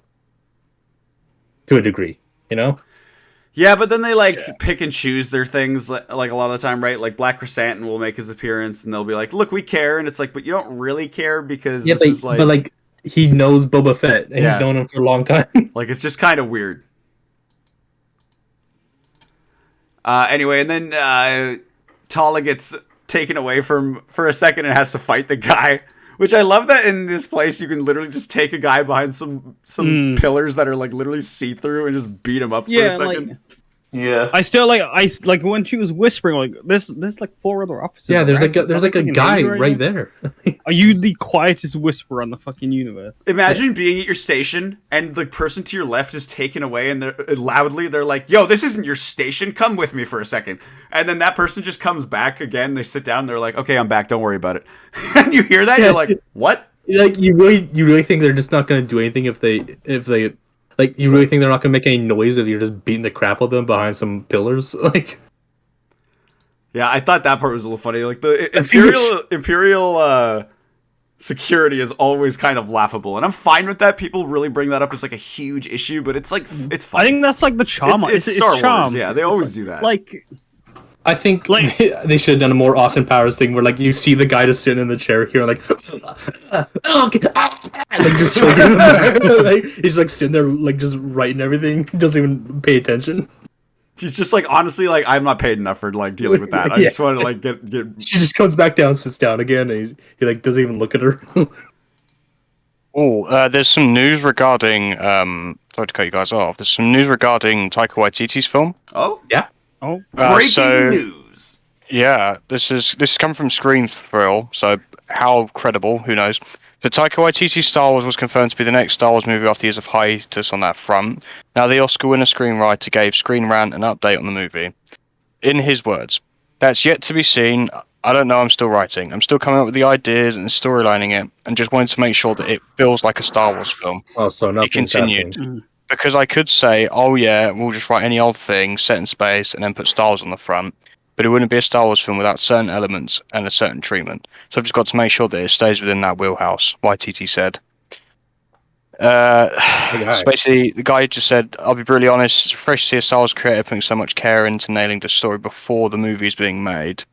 To a degree, you know? Yeah, but then they, like, pick and choose their things, like, a lot of the time, right? Like, Black Chrysanthemum will make his appearance, and they'll be like, look, we care, and it's like, but you don't really care because Yeah, this is, like... but like he knows Boba Fett, and Yeah. he's known him for a long time. Like, it's just kind of weird. Anyway, and then Tala gets taken away for a second and has to fight the guy. Which I love that in this place you can literally just take a guy behind some pillars that are like literally see-through and just beat him up for a second. like Yeah. I still like when she was whispering like there's like 4 other officers. Yeah, there's like around. there's like a Fucking guy hate right now. there. Are you the quietest whisperer on the fucking universe? Imagine being at your station and the person to your left is taken away and they're like, yo, this isn't your station. Come with me for a second. And then that person just comes back again. They sit down. And they're like, okay, I'm back. Don't worry about it. And you hear that? You're like, what? Like you really think they're just not gonna do anything if they like you really think they're not gonna make any noise if you're just beating the crap out of them behind some pillars? Like Yeah, I thought that part was a little funny. Like the I think Imperial security is always kind of laughable, and I'm fine with that. People really bring that up as like a huge issue, but it's like it's fine. I think that's like the charm. It's Star charm. Wars. Yeah, they always do that. Like I think Like- they should have done a more Austin Powers thing where like you see the guy just sitting in the chair here like like just choking like he's like sitting there like just writing everything, doesn't even pay attention. She's just like honestly like I'm not paid enough for like dealing with that. I Yeah. just want to like get. She just comes back down, sits down again, and he like doesn't even look at her. There's some news regarding. Sorry to cut you guys off. There's some news regarding Taika Waititi's film. Oh, So, breaking news. yeah, this is coming from Screen Thrill. So how credible? Who knows? So Taika Waititi's Star Wars was confirmed to be the next Star Wars movie after years of hiatus on that front. Now the Oscar winner screenwriter gave Screen Rant an update on the movie. In his words, "That's yet to be seen. I don't know. I'm still writing. I'm still coming up with the ideas and storylining it, and just wanted to make sure that it feels like a Star Wars film." Oh, so He nothing's continued. happening. Because I could say, oh yeah, we'll just write any old thing set in space and then put Star Wars on the front, but it wouldn't be a Star Wars film without certain elements and a certain treatment. So I've just got to make sure that it stays within that wheelhouse, YTT said. So basically, the guy just said, I'll be brutally honest, it's fresh to see a Star Wars creator putting so much care into nailing the story before the movie is being made.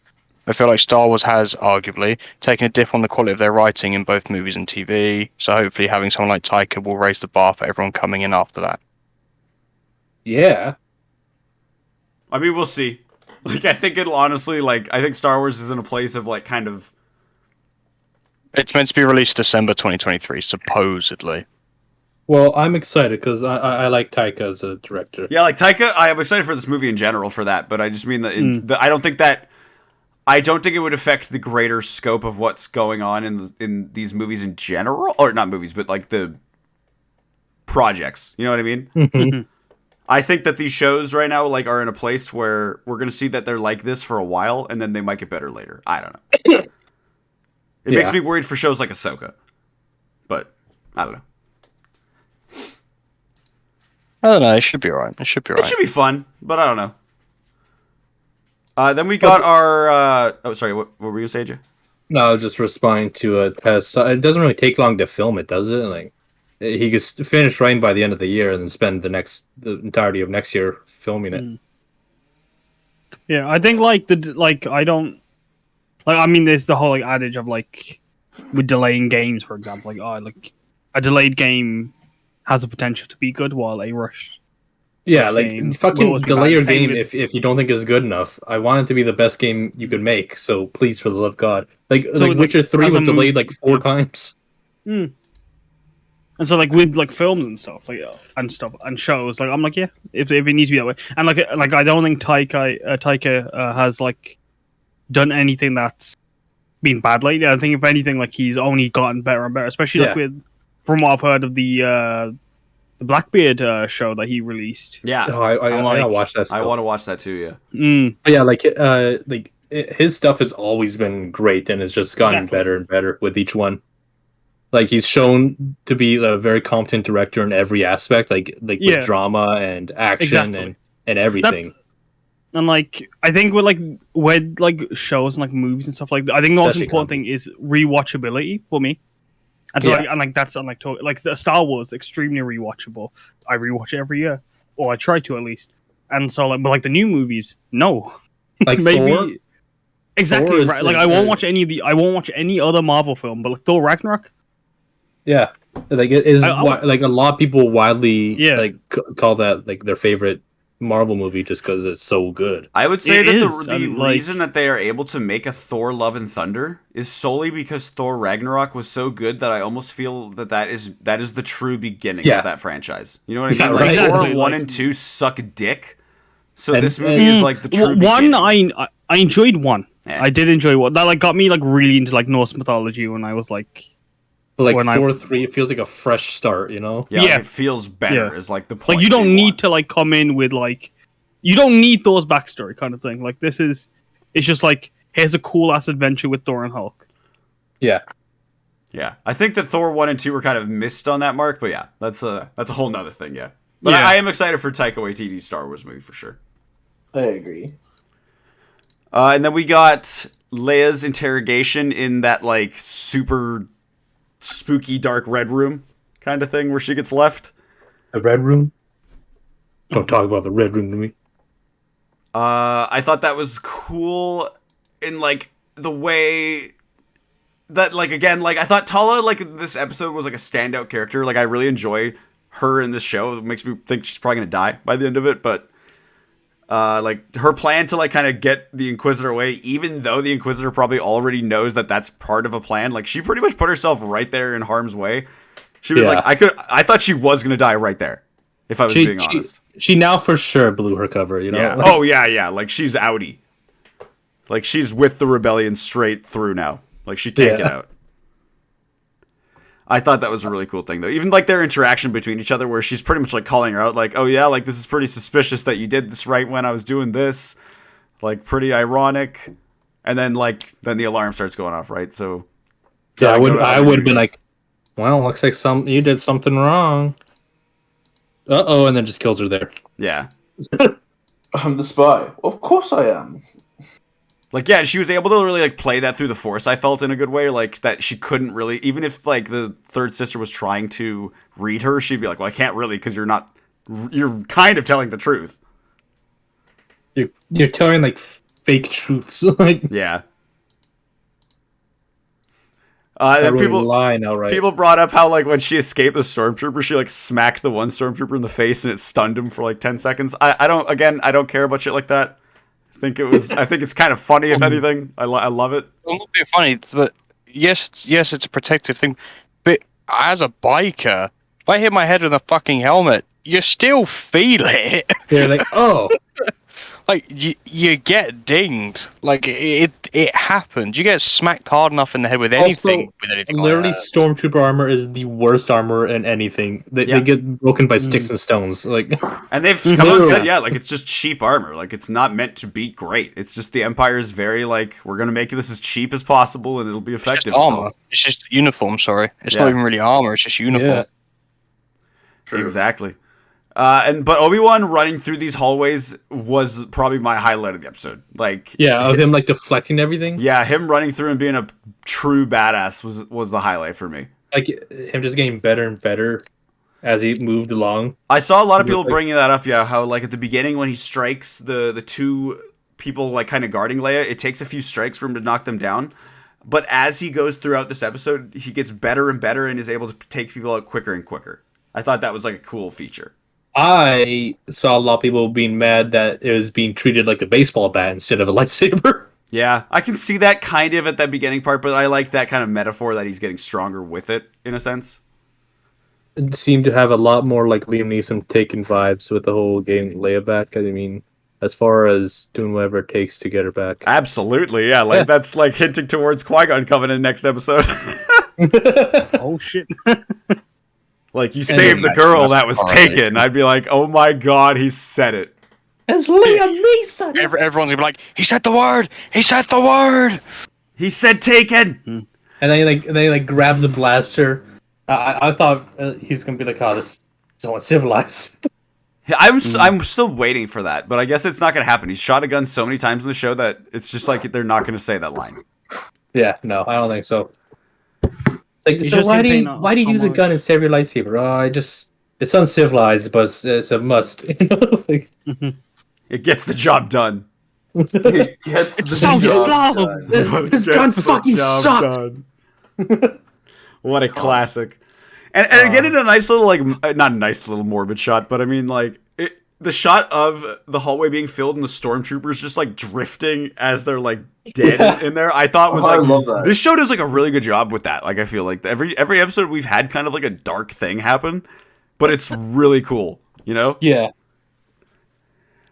I feel like Star Wars has, arguably, taken a dip on the quality of their writing in both movies and TV, so hopefully having someone like Taika will raise the bar for everyone coming in after that. Yeah. I mean, we'll see. Like, I think it'll honestly like. I think Star Wars is in a place of like kind of. It's meant to be released December 2023, supposedly. Well, I'm excited because I like Taika as a director. Yeah, like Taika, I am excited for this movie in general for that, but I just mean that I don't think it would affect the greater scope of what's going on in these movies in general, or not movies, but like the projects. You know what I mean? Mhm. I think that these shows right now like are in a place where we're gonna see that they're like this for a while, and then they might get better later. I don't know. It makes me worried for shows like Ahsoka. But I don't know. I don't know. It should be alright. It should be fun, but I don't know. Then we got our. Oh, sorry. What were you saying, Jay? No, I was just responding to Tess. It doesn't really take long to film it, does it? Like, he could finish writing by the end of the year and then spend the entirety of next year filming it. Yeah, I think I don't like. I mean, there's the whole like adage of like with delaying games, for example. Like a delayed game has the potential to be good, while a rush. Yeah, like game fucking delay your game if you don't think it's good enough. I want it to be the best game you could make, so please, for the love of God, like Witcher 3 was delayed like 4 times. And so like with like films and stuff and shows, like I'm like, yeah, if it needs to be that way, and like I don't think Taika has like done anything that's been bad lately. I think if anything, like he's only gotten better and better, especially like from what I've heard of the Blackbeard show that he released. Yeah, I gotta watch that. I want to watch that too. Yeah, but yeah, like his stuff has always been great, and it's just gotten better and better with each one. Like he's shown to be a very competent director in every aspect, like with drama and action and everything. And like I think with like shows and like movies and stuff, like I think the most important thing is rewatchability for me. And so that's like Star Wars, extremely rewatchable. I rewatch it every year, or I try to at least. And so but like the new movies, no, like maybe Thor? exactly right. Like I won't watch any other Marvel film, but like Thor Ragnarok. Yeah, like it is like a lot of people widely like call that like their favorite Marvel movie just because it's so good. I would say that the reason that they are able to make a Thor Love and Thunder is solely because Thor Ragnarok was so good that I almost feel that is the true beginning of that franchise. You know what I mean? Like Thor 1 and 2 suck dick. So this movie is like the true beginning. I enjoyed 1. Yeah. I did enjoy 1. That like got me like really into like Norse mythology when I was like Thor 3, it feels like a fresh start, you know? Yeah, like it feels better is like the point. Like you don't need to like come in with like you don't need Thor's backstory kind of thing. Like it's just like here's a cool ass adventure with Thor and Hulk. Yeah. Yeah. I think that Thor 1 and 2 were kind of missed on that mark, but yeah, that's a whole nother thing, yeah. But I am excited for Taika Waititi's Star Wars movie for sure. I agree. And then we got Leia's interrogation in that like super spooky dark red room kind of thing where she gets left. The red room? Don't talk about the red room to me. I thought that was cool in like the way that like again like I thought Tala like this episode was like a standout character. Like I really enjoy her in this show. It makes me think she's probably gonna die by the end of it, but like her plan to like kind of get the Inquisitor away, even though the Inquisitor probably already knows that that's part of a plan. Like she pretty much put herself right there in harm's way. She was like, I thought she was gonna die right there. If I was being honest, she now for sure blew her cover. You know? Yeah. Oh yeah. Like she's outie. Like she's with the rebellion straight through now. Like she can't get out. I thought that was a really cool thing, though. Even, like, their interaction between each other, where she's pretty much, like, calling her out, like, oh, yeah, like, this is pretty suspicious that you did this right when I was doing this. Like, pretty ironic. And then, like, then the alarm starts going off, right? So, yeah, I would have been like, well, looks like you did something wrong. Uh-oh, and then just kills her there. Yeah. I'm the spy. Of course I am. Like, yeah, she was able to really, like, play that through the Force, I felt, in a good way. Like, that she couldn't really... Even if, like, the third sister was trying to read her, she'd be like, well, I can't really, because you're not... You're kind of telling the truth. You're telling, like, fake truths. Like, yeah. And people brought up how, like, when she escaped the stormtrooper, she, like, smacked the one stormtrooper in the face and it stunned him for, like, 10 seconds. I don't care about shit like that. I think it's kind of funny, if anything. I love it. A little bit funny, but yes, it's a protective thing. But as a biker, if I hit my head with a fucking helmet, you still feel it. You're like, oh. like you get dinged. Like it happens. You get smacked hard enough in the head with anything. Also, with anything literally, like that. stormtrooper armor is the worst armor in anything. They get broken by sticks and stones. Like, And they've come out and said, like, it's just cheap armor. Like, it's not meant to be great. It's just the Empire is very, like, we're going to make this as cheap as possible, and it'll be effective. It's armor. It's just uniform, sorry. It's not even really armor, it's just uniform. yeah. True. Exactly. But Obi-Wan running through these hallways was probably my highlight of the episode. Like, of him, like, deflecting everything. yeah, him running through and being a true badass was the highlight for me. Like, him just getting better and better as he moved along. I saw a lot of people bringing that up, how, like, at the beginning when he strikes the two people, like, kind of guarding Leia, it takes a few strikes for him to knock them down. But as he goes throughout this episode, he gets better and better and is able to take people out quicker and quicker. I thought that was, like, a cool feature. I saw a lot of people being mad that it was being treated like a baseball bat instead of a lightsaber. Yeah, I can see that kind of at that beginning part, but I like that kind of metaphor that he's getting stronger with it, in a sense. It seemed to have a lot more like Liam Neeson taking vibes with the whole getting Leia back. I mean, as far as doing whatever it takes to get her back. Absolutely, yeah. Like that's like hinting towards Qui-Gon coming in next episode. Oh shit. Like, you saved the girl that was taken. I'd be like, oh my god, he said it. It's Liam Neeson. Everyone's gonna be like, he said the word! He said the word! He said taken! And then he grabs the blaster. I thought he was gonna be like, oh, this is so uncivilized. I'm still waiting for that, but I guess it's not gonna happen. He's shot a gun so many times in the show that it's just like they're not gonna say that line. Yeah, no, I don't think so. Like, He's so just why do getting you use a almost- gun instead of your lightsaber? It's uncivilized, but it's a must. Like, It gets the job done. It gets the so job slow. done. This Gets gun the fucking job sucked. done. What a classic. And again, in a nice little, like, not a nice little morbid shot, but I mean, like, the shot of the hallway being filled and the stormtroopers just, like, drifting as they're, like, dead in there, I thought was, I like, love that. this show does, like, a really good job with that. Like, I feel like every episode we've had kind of, like, a dark thing happen, but it's really cool, you know? yeah.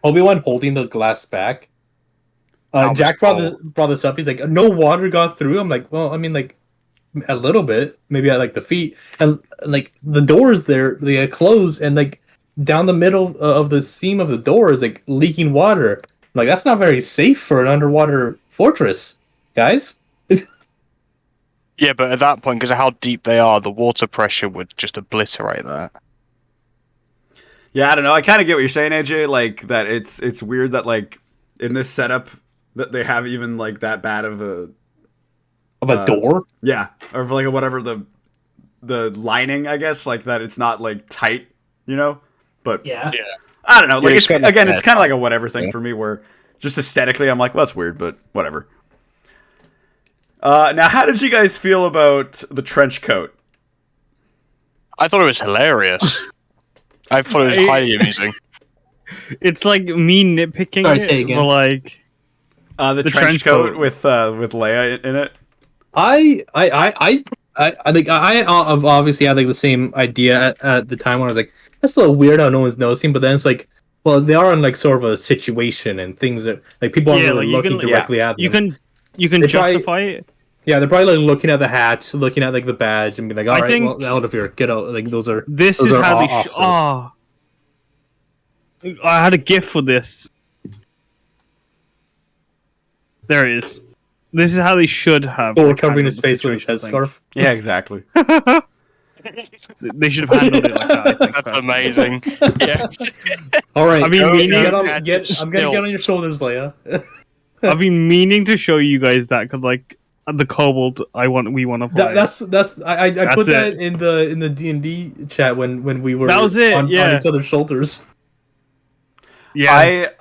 Obi-Wan holding the glass back. Jack brought this up. He's like, no water got through. I'm like, well, I mean, like, a little bit, maybe at like the feet, and like the doors there, they close, and like down the middle of the seam of the door is like leaking water. Like, that's not very safe for an underwater fortress, guys. Yeah, but at that point, because of how deep they are, the water pressure would just obliterate that. Yeah, I don't know. I kind of get what you're saying, AJ. Like, that it's weird that, like, in this setup that they have even, like, that bad of a Door. yeah, or for, like, whatever the lining, I guess, like, that it's not, like, tight, you know. But Yeah. I don't know. Like, Yeah, it's it's kinda again, bad. it's kind of like a whatever thing for me, where just aesthetically, I'm like, well, that's weird, but whatever. Now, how did you guys feel about the trench coat? I thought it was hilarious. I thought it was highly amusing. It's like me nitpicking Sorry, it, say again. but like The trench coat with Leia in it. I think I obviously had like the same idea at the time when I was like, that's a little weird how no one's noticing, but then it's like, well, they are in like sort of a situation and things that like people aren't Yeah, really like, you looking can- directly at them. you can They probably- justify it. Yeah, they're probably like looking at the hatch, looking at like the badge, and be like, "All I right, think- well, out of here, get out!" Like those are This those is are how they officers. I had a GIF for this. There it is. This is how they should have. Thor like, covering handled his the face with his situation, headscarf. Yeah, exactly. I think. They should have handled it like that. I think, That's personally. amazing. Yes. All right, I mean, I'm meaning- I'm Yeah, gonna still. get on your shoulders, Leia. I've been meaning to show you guys that because, like, the kobold we want to play. That's I put That's that it. in the D&D chat when we were That was it, on yeah. each other's shoulders. yes.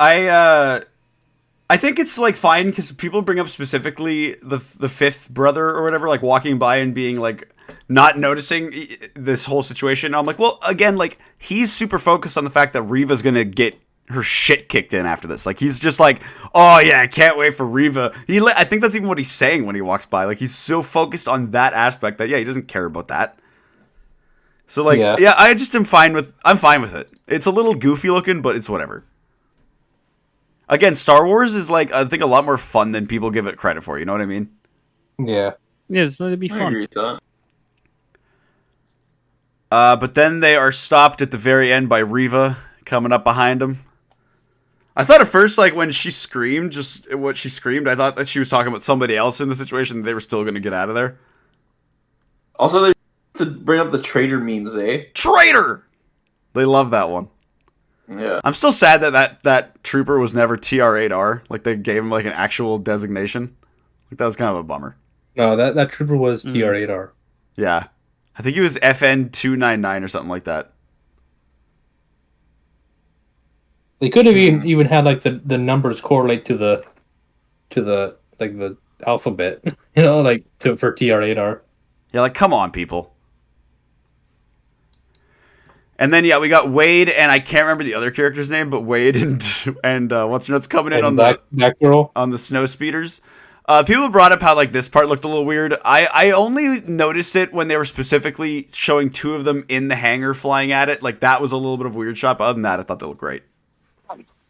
I think it's like fine because people bring up specifically the fifth brother or whatever, like walking by and being like not noticing this whole situation. I'm like, well, again, like he's super focused on the fact that Reva's gonna get her shit kicked in after this. Like he's just like, oh yeah, I can't wait for Reva. I think that's even what he's saying when he walks by. Like he's so focused on that aspect that he doesn't care about that. So like, yeah, I just am fine with it. It's a little goofy looking, but it's whatever. again, Star Wars is like I think a lot more fun than people give it credit for. You know what I mean? Yeah. Yeah, it's going to be I fun. agree with that. But then they are stopped at the very end by Reva coming up behind them. I thought at first, like, when she screamed, just what she screamed, I thought that she was talking about somebody else in the situation. They were still going to get out of there. Also, they to bring up the traitor memes, eh? Traitor! They love that one. Yeah. I'm still sad that trooper was never TR-8R. Like, they gave him, like, an actual designation. Like, that was kind of a bummer. No, that trooper was TR-8R. Yeah. I think he was FN-299 or something like that. They could have even had like the numbers correlate to the like the alphabet, you know, like for TR-8R. Yeah, like, come on, people. And then, yeah, we got Wade, and I can't remember the other character's name, but Wade and what's her nuts coming in on that girl on the snow speeders. People brought up how like this part looked a little weird. I only noticed it when they were specifically showing two of them in the hangar flying at it. Like that was a little bit of a weird shot, but other than that, I thought they looked great.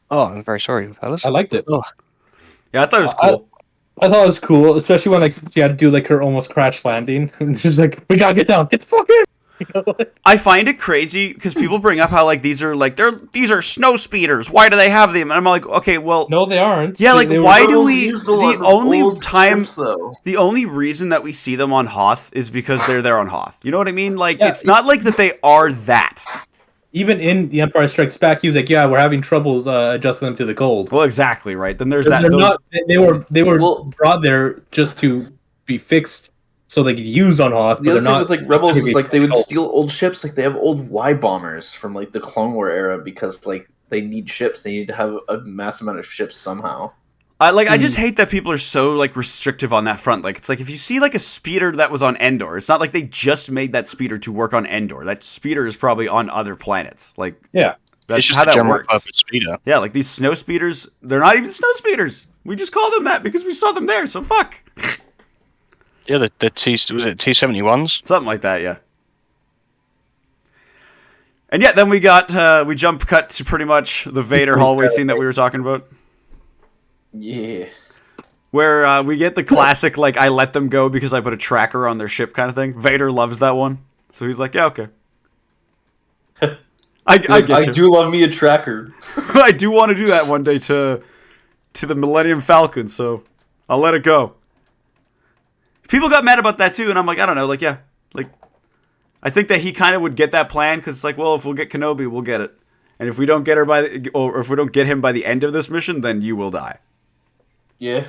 Oh, I'm very sorry, fellas. I liked it. Oh. Yeah, I thought it was cool. I thought it was cool, especially when like she had to do like her almost crash landing, and she's like, "We gotta get down, get the fuck in." I find it crazy because people bring up how like these are snow speeders. Why do they have them? And I'm like, okay, well, No, they aren't. yeah, like they why were, do we? Used a lot The of only old time, ships, though. the only reason that we see them on Hoth is because they're there on Hoth. You know what I mean? Like Yeah. it's not like that they are that. even in The Empire Strikes Back, he was like, "Yeah, we're having troubles adjusting them to the cold." Well, exactly right. Then there's They're that. not. They were Well- brought there just to be fixed so they could use on Hoth. The But other they're thing not with like Rebels is like they would Oh. steal old ships. Like they have old Y bombers from like the Clone War era because like they need ships. They need to have a mass amount of ships somehow. I just hate that people are so like restrictive on that front. Like it's like if you see like a speeder that was on Endor, it's not like they just made that speeder to work on Endor. That speeder is probably on other planets. Like Yeah. that's It's just how a that general works. purpose speeder. Yeah, like these snow speeders, they're not even snow speeders. We just call them that because we saw them there. So fuck, Yeah, the T-71s. something like that. Yeah. And yeah, then we jump cut to pretty much the Vader hallway scene that we were talking about. Yeah. Where we get the classic, like, I let them go because I put a tracker on their ship kind of thing. Vader loves that one. So he's like, yeah, okay. I get I you. do love me a tracker. I do want to do that one day to the Millennium Falcon, so I'll let it go. People got mad about that too, and I'm like, I don't know, like, yeah. Like, I think that he kind of would get that plan, because it's like, well, if we'll get Kenobi, we'll get it. And if we don't get her or if we don't get him by the end of this mission, then you will die. Yeah.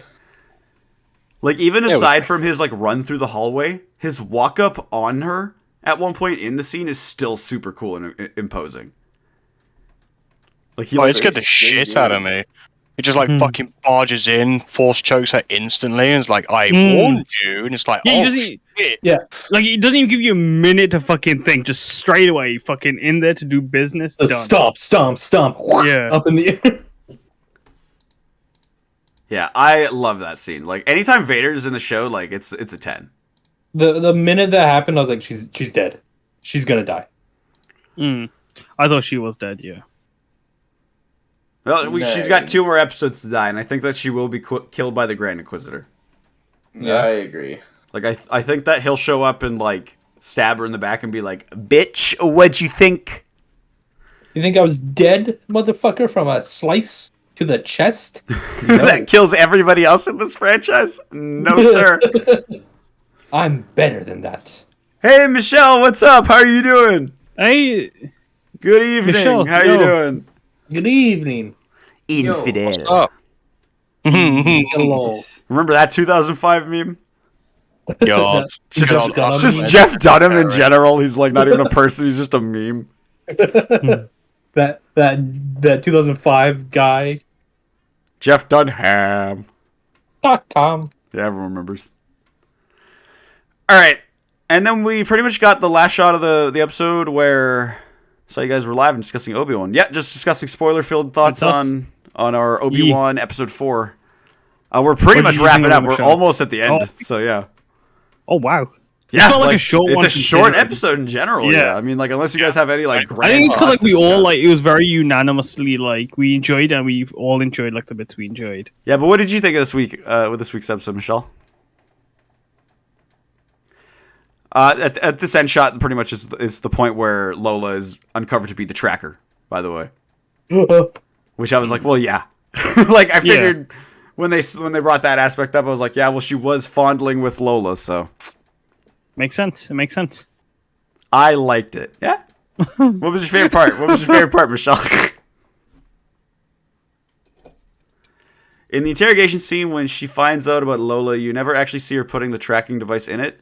Like, even aside from his, like, run through the hallway, his walk up on her at one point in the scene is still super cool and imposing. Like, Oh, it scared the shit out of me. It just like fucking barges in, force chokes her instantly, and it's like, I warned you, and it's like, Yeah, he oh doesn't- shit. Yeah. Like, it doesn't even give you a minute to fucking think. Just straight away, fucking in there to do business. Done. Stomp. Yeah. Up in the air. Yeah, I love that scene. Like, anytime Vader's in the show, like, it's a 10. The minute that happened, I was like, she's dead. She's gonna die. I thought she was dead. Yeah. Well, she's got 2 more episodes to die, and I think that she will be killed by the Grand Inquisitor. Yeah, I agree. Like, I think that he'll show up and, like, stab her in the back and be like, bitch, what'd you think? You think I was dead, motherfucker, from a slice to the chest? That kills everybody else in this franchise? No, sir. I'm better than that. Hey, Michelle, what's up? How are you doing? Hey. Good evening. Michelle, How you doing? Good evening. Infidel. Oh. Hello. Remember that 2005 meme? God. Just, Jeff Dunham. just Jeff Dunham in general. He's like not even a person. He's just a meme. That 2005 guy. Jeff Dunham. .com. Yeah, everyone remembers. All right. And then we pretty much got the last shot of the episode where saw you guys were live and discussing Obi-Wan. Yeah, just discussing spoiler-filled thoughts on our Obi-Wan episode 4. We're pretty much wrapping up. We're almost at the end. So, yeah. Oh wow. Yeah, felt like a short it's one a short considering. episode in general. Yeah. Yeah, I mean, like unless you guys have any like grand I think it's because thoughts like we to all discuss. like it was very unanimously like we enjoyed and we all enjoyed like the bits we enjoyed. Yeah, but what did you think of this week with this week's episode, Michelle? At this end shot, pretty much is the point where Lola is uncovered to be the tracker. By the way, which I was like, well, yeah, like I figured when they brought that aspect up, I was like, yeah, well, she was fondling with Lola, so Makes sense. It makes sense. I liked it. Yeah. What was your favorite part? What was your favorite part, Michelle? In the interrogation scene, when she finds out about Lola, you never actually see her putting the tracking device in it.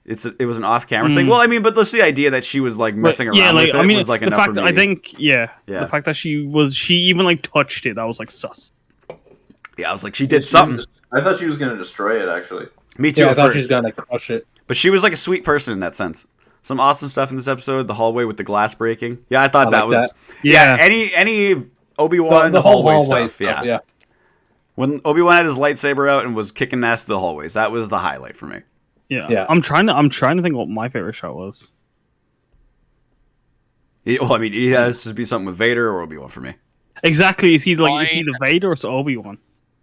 It was an off-camera thing. Well, I mean, but the idea that she was like messing around with it was like the enough fact for that me. I think Yeah. the fact that she even like touched it, that was like sus. Yeah, I was like, she did something. I thought she was gonna destroy it. Actually, Me too. Yeah, I At thought she was first, gonna crush it. but she was like a sweet person in that sense. Some awesome stuff in this episode. The hallway with the glass breaking. Yeah, I thought that was. Yeah. Any Obi-Wan The whole hallway hallway stuff. Yeah. When Obi-Wan had his lightsaber out and was kicking ass to the hallways, that was the highlight for me. Yeah. I'm trying to think what my favorite shot was. Well, I mean, it has to be something with Vader or Obi-Wan for me. Exactly. Is he the Vader or it's Obi-Wan?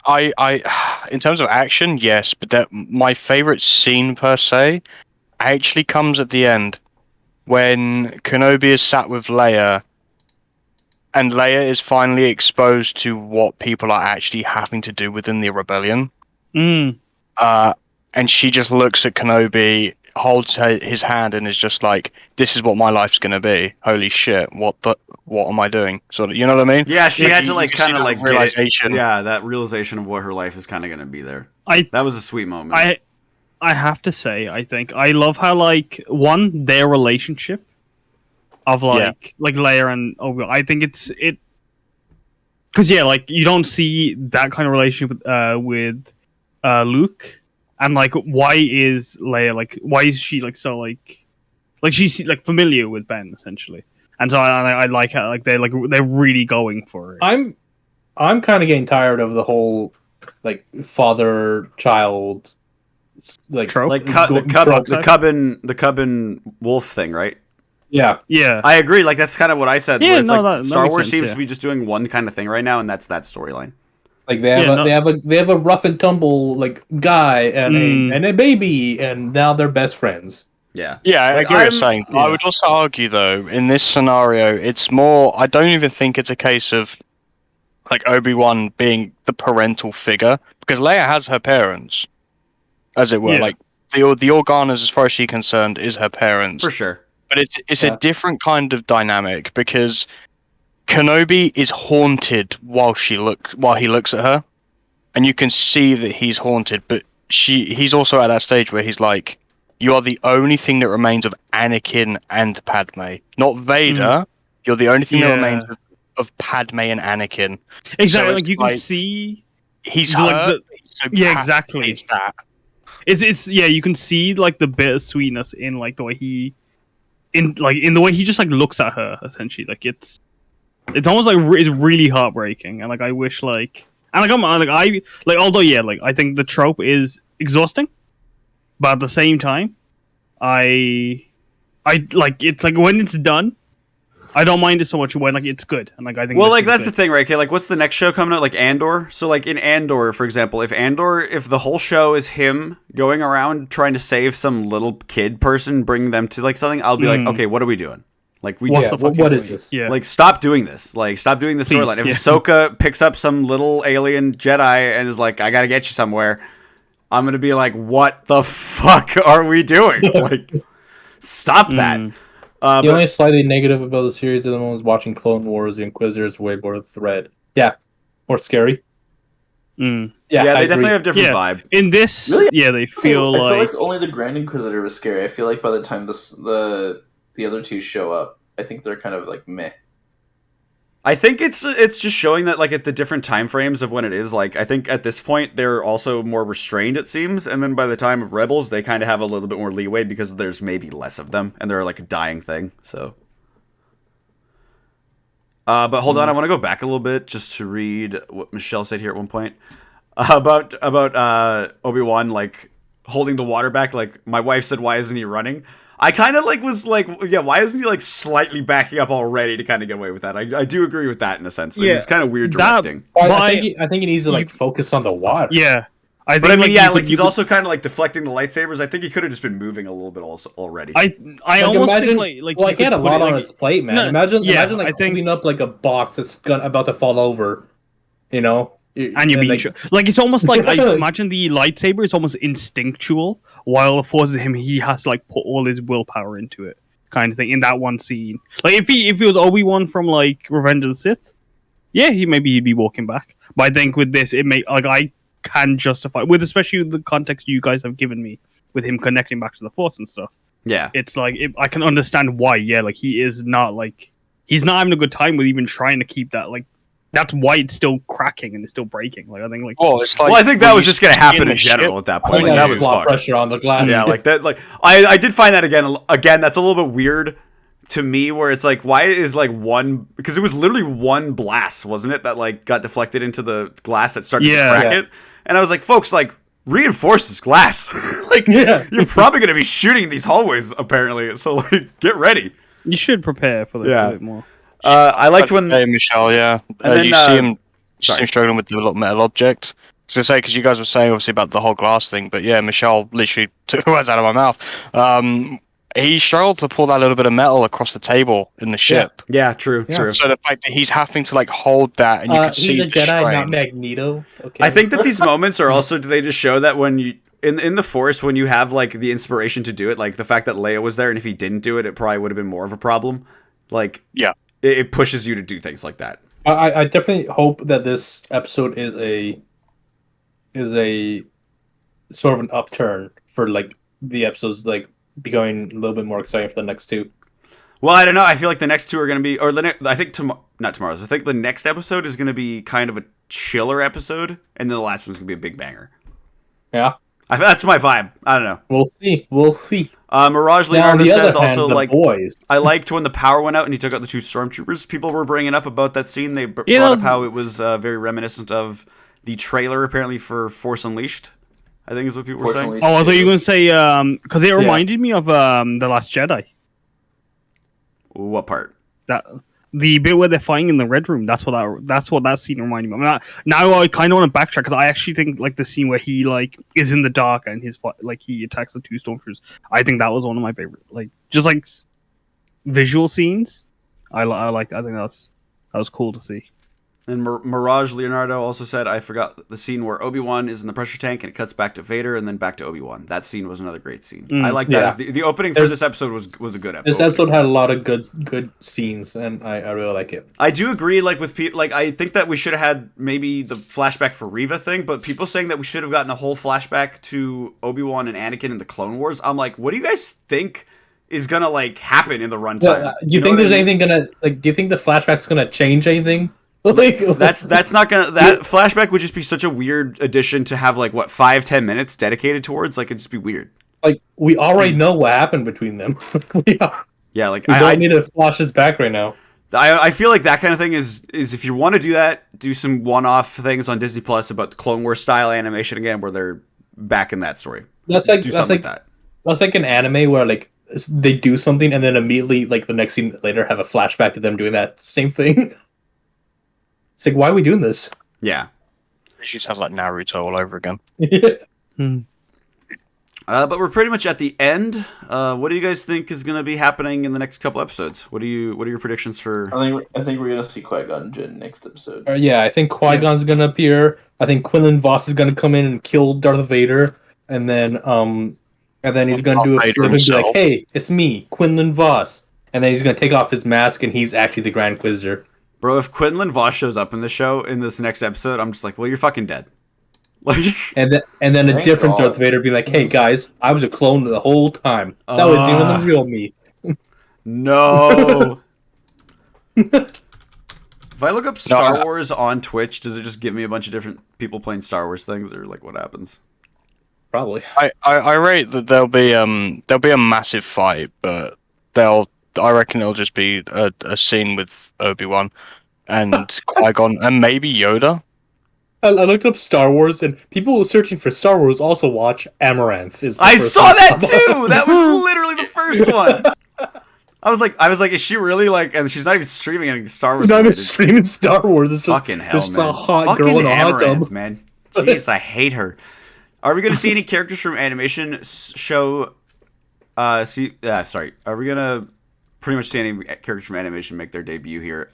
In terms of action, yes, but my favorite scene per se actually comes at the end when Kenobi is sat with Leia, and Leia is finally exposed to what people are actually having to do within the rebellion. And she just looks at Kenobi, holds his hand, and is just like, "This is what my life's gonna be. Holy shit! What am I doing?" Sort of, you know what I mean? Yeah, she had to you like can see kind of that like realization. Yeah, that realization of what her life is kind of going to be there. That was a sweet moment. I have to say, I think I love how like their relationship of like Leia and Obi-Wan. I think it because like you don't see that kind of relationship with Luke, and like why is Leia why is she like so like she's like familiar with Ben essentially, and so I like how like they're really going for it. I'm kind of getting tired of the whole like father-child like trope. Like trope the cub and wolf thing, right? Yeah. I agree. Like that's kind of what I said. Yeah, where it's no, like that Star makes Wars sense, seems yeah. to be just doing one kind of thing right now, and that's that storyline. Like they have a rough and tumble like guy and a baby, and now they're best friends. Yeah. Yeah, I Like, agree with saying. yeah. I would also argue, though, in this scenario, it's more. I don't even think it's a case of like Obi-Wan being the parental figure, because Leia has her parents, as it were. Yeah. Like the Organas, as far as she's concerned, is her parents. For sure. But it's a different kind of dynamic because Kenobi is haunted while he looks at her, and you can see that he's haunted. But he's also at that stage where he's like, "You are the only thing that remains of Anakin and Padme, not Vader. You're the only thing that remains of Padme and Anakin." Exactly, So like it's you can like, see he's like hurt. So exactly. It's that. It's you can see like the bittersweetness in like the way he in the way he just like looks at her essentially. Like it's almost like it's really heartbreaking, and like I wish like and like although I think the trope is exhausting, but at the same time, I like it's like when it's done, I don't mind it so much when like it's good, and like I think. Well, like that's the thing, right? Okay, like what's the next show coming out? Like Andor. So like in Andor, for example, if the whole show is him going around trying to save some little kid person, bring them to like something, I'll be like, okay, what are we doing? Like we What is this? Yeah. like stop doing this. Like stop doing this Please, storyline. If yeah. Ahsoka picks up some little alien Jedi and is like, I gotta get you somewhere, I'm gonna be like, what the fuck are we doing? Like, stop that. The only slightly negative about the series at the moment is watching Clone Wars. The Inquisitors way more thread. Yeah, more scary. Yeah, I they agree. definitely have different vibe. In this, Really? they feel I feel like like only the Grand Inquisitor was scary. I feel like by the time the other two show up, I think they're kind of like meh. I think it's just showing that like at the different time frames of when it is. Like I think at this point they're also more restrained, it seems, and then by the time of Rebels they kind of have a little bit more leeway because there's maybe less of them and they're like a dying thing. So, but hold on, I want to go back a little bit just to read what Michelle said here at one point about Obi-Wan like holding the water back. Like my wife said, why isn't he running? I kind of like was like, yeah, why isn't he like slightly backing up already to kind of get away with that? I do agree with that in a sense. Yeah, It's kind of weird directing. I think he needs to like focus on the water. Yeah, I think. But I mean, like, yeah, like he's also kind of like deflecting the lightsabers. I think he could have just been moving a little bit also already. I Like, almost imagine, think like well, you he had a could put lot it, on like, his plate, man. No, imagine yeah, like I think- holding up like a box that's about to fall over, you know. and you're being like it's almost like I imagine the lightsaber is almost instinctual, while it forces him he has to like put all his willpower into it, kind of thing. In that one scene, like if he was Obi-Wan from like Revenge of the Sith, yeah, he'd be walking back. But I think with this, it may like I can justify with especially the context you guys have given me with him connecting back to the Force and stuff. Yeah, It's like I can understand why. Yeah, like he's not having a good time with even trying to keep that like. That's why it's still cracking and it's still breaking. Like I think, like it's like well, I think that when was you just gonna see happen the in general ship- at that I point. think Like, that that's was a lot of fucked. pressure on the glass. Yeah, like that. Like I did find that again. That's a little bit weird to me, where it's like, why is like one? Because it was literally one blast, wasn't it? That like got deflected into the glass that started to crack Yeah. it. And I was like, folks, like reinforce this glass. Like Yeah. you're probably gonna be shooting these hallways apparently. So like get ready. you should prepare for this Yeah. a bit more. I liked when Hey, Michelle, yeah. And then, you see him, sorry. struggling with the little metal object. I was gonna say because you guys were saying obviously about the whole glass thing, but yeah, Michelle literally took the words out of my mouth. He struggled to pull that little bit of metal across the table in the ship. yeah, true. So the fact that he's having to like hold that and you can see he's a the Jedi, strain. not Magneto. Okay. I think that these moments are also they just show that when you in the Force when you have like the inspiration to do it, like the fact that Leia was there and if he didn't do it, it probably would have been more of a problem. Like Yeah. it pushes you to do things like that. I definitely hope that this episode is a sort of an upturn for like the episodes like becoming a little bit more exciting for the next two. Well, I don't know. I feel like the next two are going to be, or I think not tomorrow's. I think the next episode is going to be kind of a chiller episode, and then the last one's going to be a big banger. Yeah, That's my vibe. I don't know. We'll see. Mirage Now, on Leonardo the other says hand, also the like boys. I liked when the power went out and he took out the two stormtroopers. People were bringing up about that scene. They brought that up was- how it was very reminiscent of the trailer apparently for Force Unleashed. I think is what people were saying. Fortunately, Oh, I thought you were gonna say because it reminded me of the Last Jedi. What part? That the bit where they're fighting in the Red Room. That's what that scene reminded me of. Now I kind of want to backtrack because I actually think like the scene where he like is in the dark and he attacks the two stormtroopers. I think that was one of my favorite visual scenes. I think that was cool to see. And Mirage Leonardo also said, I forgot the scene where Obi-Wan is in the pressure tank and it cuts back to Vader and then back to Obi-Wan. That scene was another great scene. I like that. Yeah. As the opening for this episode was a good episode. This episode had a lot of good scenes, and I really like it. I do agree, like with people, like I think that we should have had maybe the flashback for Reva thing, but people saying that we should have gotten a whole flashback to Obi-Wan and Anakin in the Clone Wars. I'm like, what do you guys think is gonna like happen in the runtime? Do you think there's anything gonna like? Do you think the flashback's gonna change anything? Like That's not gonna. That flashback would just be such a weird addition to have like what 5-10 minutes dedicated towards. Like it'd just be weird. like we already know what happened between them. we Yeah, like don't need to flash this back right now. I feel like that kind of thing is if you want to do that, do some one-off things on Disney Plus about the Clone Wars style animation again, where they're back in that story. That's like Do that's something like that. that's like an anime where like they do something and then immediately like the next scene later have a flashback to them doing that same thing. It's like, why are we doing this? Yeah. She sounds like Naruto all over again. But we're pretty much at the end. What do you guys think is going to be happening in the next couple episodes? What are your predictions for? I think we're gonna see Qui-Gon Jinn next episode. Yeah, I think Qui-Gon's gonna appear. I think Quinlan Voss is gonna come in and kill Darth Vader, and then he's gonna do a Vader flip and be himself. like, "Hey, it's me, Quinlan Voss," and then he's gonna take off his mask and he's actually the Grand Inquisitor. Bro, if Quinlan Voss shows up in the show in this next episode, I'm just like, well, you're fucking dead. Like, And then a Thank different God. Darth Vader being like, "Hey guys, I was a clone the whole time. That was even the real me." no. If I look up Star I- Wars on Twitch, does it just give me a bunch of different people playing Star Wars things, or like what happens? Probably. I rate that there'll be a massive fight, but I reckon it'll just be a scene with Obi-Wan and Qui-Gon and maybe Yoda. I looked up Star Wars, and people searching for Star Wars also watch Amaranth. I saw that too. That was literally the first one. I was like, is she really like? And she's not even streaming any Star Wars. Not even streaming Star Wars. It's just fucking hell, just man. a hot Fucking girl in a hot Amaranth, tub. man. Jeez, I hate her. Are we gonna see any characters from animation show? Sorry. Are we gonna pretty much see any characters from animation make their debut here?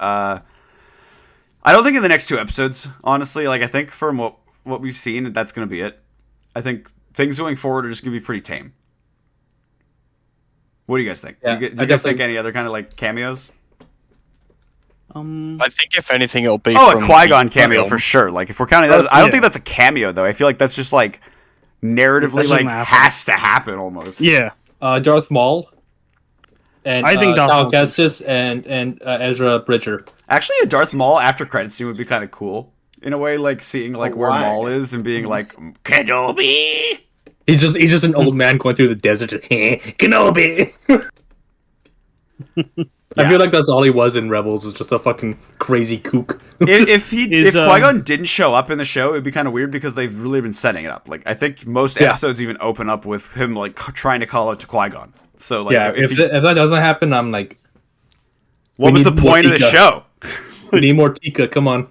I don't think in the next 2 episodes, honestly. Like, I think from what we've seen, that's gonna be it. I think things going forward are just gonna be pretty tame. What do you guys think? Yeah, do you guys think any other kind of like cameos? I think if anything, it'll be a from Qui-Gon the cameo film. for sure. Like, if we're counting that, I don't think that's a cameo though. I feel like that's just like narratively That like doesn't happen. has to happen almost. Yeah. Darth Maul. And I think Darth Cal Maul Kestis and Ezra Bridger. Actually, a Darth Maul after credits scene would be kind of cool in a way, like seeing like where why? Maul is and being like Kenobi. He's just an old man going through the desert. Just, Kenobi. I feel like that's all he was in Rebels, was just a fucking crazy kook. If Is, Qui-Gon didn't show up in the show, it'd be kind of weird because they've really been setting it up. Like, I think most episodes even open up with him like trying to call out to Qui-Gon. So like, Yeah, if that doesn't happen, I'm like, what was the need more point of the Tika. show? we need more Tika. Come on,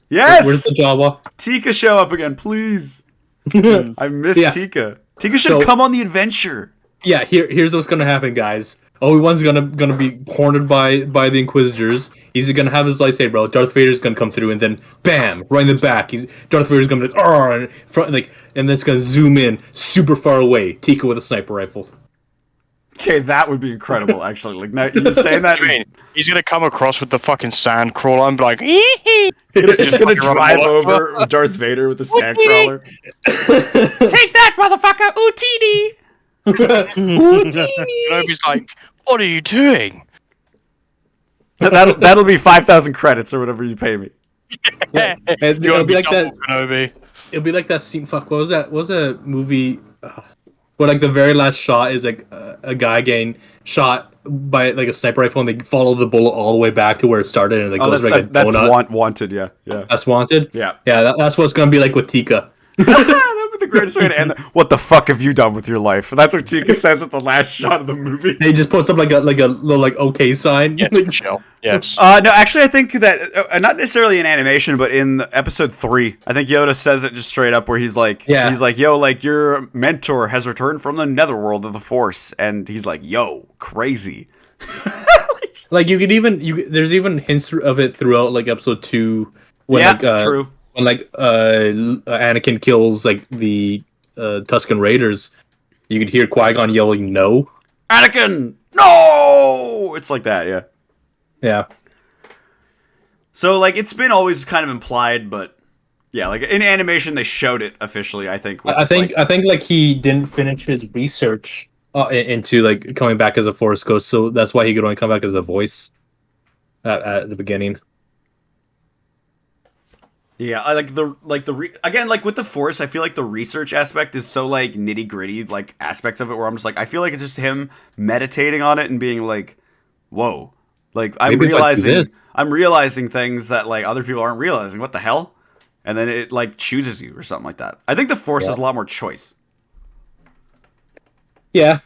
Yes, where's the Jawa? Tika show up again, please. I miss Yeah. Tika. Tika should come on the adventure. Yeah, here's what's gonna happen, guys. Obi-Wan's gonna be cornered by the Inquisitors. He's gonna have his lightsaber out. Darth Vader's gonna come through, and then bam, right in the back. Darth Vader's gonna be and front, like, and then it's gonna zoom in super far away. Tika with a sniper rifle. Okay, that would be incredible. Actually, like now you saying that. I mean, he's gonna come across with the fucking sand crawler and be like, He's gonna drive over Darth Vader with the sandcrawler. Take that, motherfucker! Utini! Kenobi's like, what are you doing? That'll be 5,000 credits or whatever you pay me. Yeah, and You're it'll be like double that. Kenobi. It'll be like that scene. Fuck, what was that? What was a movie where like the very last shot is like a guy getting shot by like a sniper rifle, and they follow the bullet all the way back to where it started, and it goes like a that's donut. wanted. Yeah. That's Wanted. Yeah. That's what it's gonna be like with Tika. That would be the greatest way to end. What the fuck have you done with your life? That's what Tika says at the last shot of the movie. He just puts up like a little like okay sign. Yes, Michelle. Yes. No, actually, I think that not necessarily in animation, but in episode 3, I think Yoda says it just straight up, where he's like, yo, like your mentor has returned from the netherworld of the Force, and he's like, yo, crazy. Like you could there's even hints of it throughout like episode 2 when true. when like Anakin kills like the Tusken Raiders. You could hear Qui-Gon yelling no. Anakin, no! It's like that, yeah. Yeah. So, like, it's been always kind of implied, but yeah, like in animation, they showed it officially. I think. I think like he didn't finish his research into like coming back as a Force Ghost, so that's why he could only come back as a voice at the beginning. Yeah, I again, like with the Force, I feel like the research aspect is so like nitty gritty, like aspects of it, where I'm just like, I feel like it's just him meditating on it and being like, whoa, like I'm realizing things that like other people aren't realizing. What the hell? And then it like chooses you or something like that. I think the Force has a lot more choice. Yeah.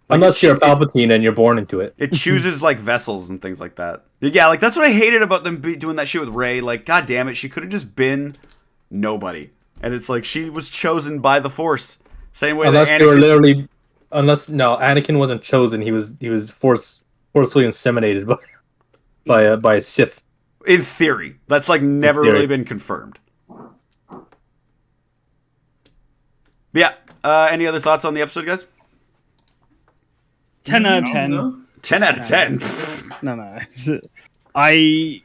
Like, unless you're a Palpatine and you're born into it. It chooses like vessels and things like that. Yeah, like that's what I hated about them doing that shit with Rey. Like, god damn it, she could have just been nobody, and it's like she was chosen by the Force. Same way Unless that they were Anakin. literally, Anakin wasn't chosen. He was forcefully inseminated by a Sith. In theory, that's like never really been confirmed. But yeah. Any other thoughts on the episode, guys? 10 out of 10. No. 10 out of 10. No. I mean,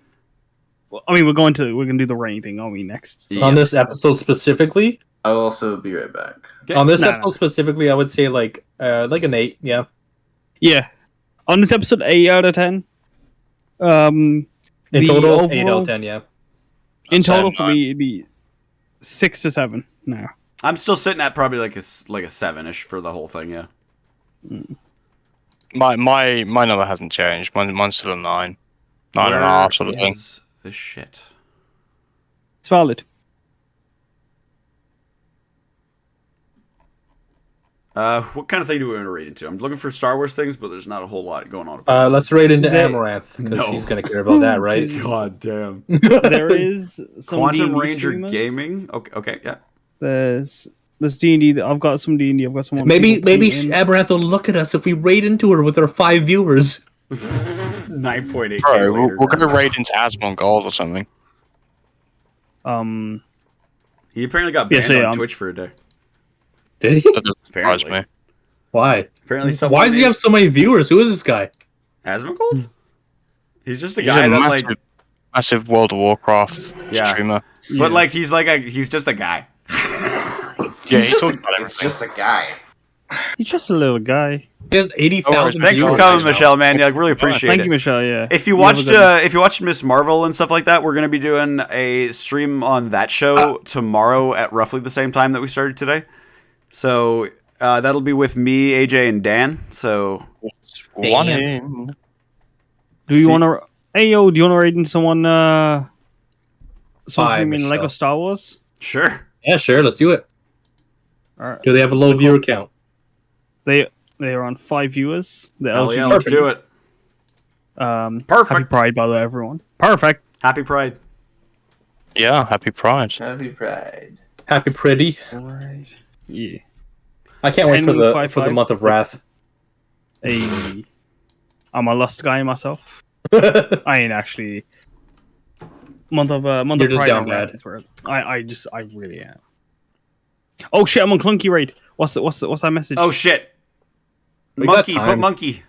we're gonna do the rating, aren't we, next? So. Yeah. On this episode specifically, I'll also be right back. on this No. episode specifically, I would say like an 8. Yeah. Yeah. On this episode, 8 out of 10. In The total, 8 out overall- of 10. Yeah. In Seven, total, for me, it'd be 6 to 7 now. I'm still sitting at probably like a 7-ish for the whole thing. Yeah. My number hasn't changed. Mine's still a 9. 9.5 sort of thing. Is this shit? It's valid. What kind of thing do we want to raid into? I'm looking for Star Wars things, but there's not a whole lot going on. Let's raid into They- Amaranth because No. she's gonna care about that, right? God damn. There is some Quantum D&D Ranger streamers. Gaming. Okay, yeah. There's D&D. I've got some D&D. I've got some. Maybe people Amaranth will look at us if we raid into her with our 5 viewers. 9.8K Bro, later. we're gonna raid into Asmon Gold or something. He apparently got banned Yes, I on am. Twitch for a day. Did he? That doesn't surprise Apparently. me. Why? Apparently, someone Why does he have so many viewers? Who is this guy? Asmongold? He's just a He's guy a that massive, like, massive World of Warcraft Yeah. streamer. but like he's just a guy. Yeah, He's he just talks a, about it's everything. just a guy. He's just a little guy. He has 80,000 Thanks for viewers. coming, Michelle. Man, yeah, I really appreciate Thank it. you, Michelle. Yeah. If you have a good- watched Miss Marvel and stuff like that, we're gonna be doing a stream on that show tomorrow at roughly the same time that we started today. So that'll be with me, AJ, and Dan. So One in. Do you See- want to? Hey yo, do you want to raid in someone? Someone Hi, streaming Lego Michelle. Star Wars? sure. Yeah, sure. Let's do it. Alright. Do they have a low viewer count? They are on 5 viewers. The Hell yeah, LGBT. let's do it. Happy Perfect. Pride, by the way, everyone. Perfect. Happy Pride. Yeah, happy Pride. Happy Pride. Happy pretty. Right. Yeah. I can't wait for the 1055. month of Wrath. Hey, I'm a lust guy myself. I ain't actually. Month of You're Pride just down and Wrath bad. is where I really am. Oh shit! I'm on Clunky raid. What's that message? Oh shit. We got Monkey, put time. monkey.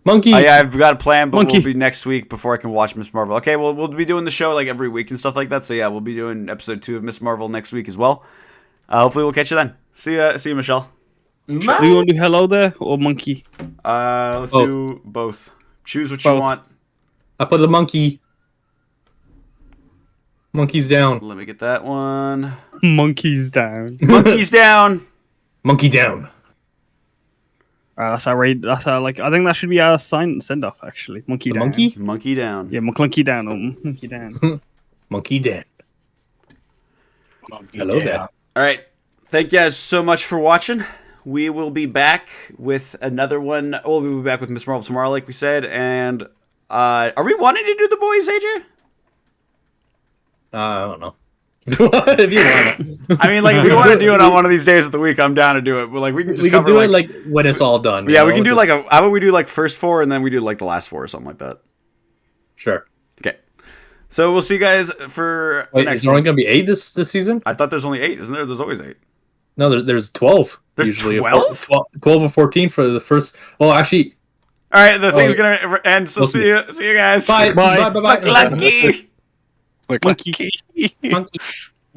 Monkey. Oh yeah, I've got a plan, but Monkey. we'll be next week before I can watch Miss Marvel. Okay, well we'll be doing the show like every week and stuff like that. So yeah, we'll be doing episode 2 of Miss Marvel next week as well. Hopefully we'll catch you then. See you, Michelle. Do you want to do hello there or monkey? Let's Both. do both. Choose what you Both. want. I put the monkey. Monkey's down. Let me get that one. Monkeys down. Monkey's down. Monkey down. That's our raid. That's our like. I think that should be our send off actually. Monkey The down. monkey? Monkey down. Yeah, Maclunkey down. Oh, monkey down. Monkey down. Hello there. All right. Thank you guys so much for watching. We will be back with another one. Well, we'll be back with Miss Marvel tomorrow, like we said. And are we wanting to do the boys, AJ? I don't know. If you want I mean, like, if we want to do it on one of these days of the week, I'm down to do it. But like, we can just we can cover do it like when it's all done. you yeah, we know? can do Just- like a. How about we do like first 4 and then we do like the last 4 or something like that. Sure. Okay. So we'll see you guys for Wait, next is there only week. going to be 8 this season? I thought there's only 8, isn't there? There's always 8. No, there's 12. There's usually. 12? 12 or 14 for the first. Well, actually, All right, the thing's Oh, gonna end. So we'll see you guys. bye, bye, bye, bye. Lucky. Like Monkey. Monkey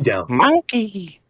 down. Monkey.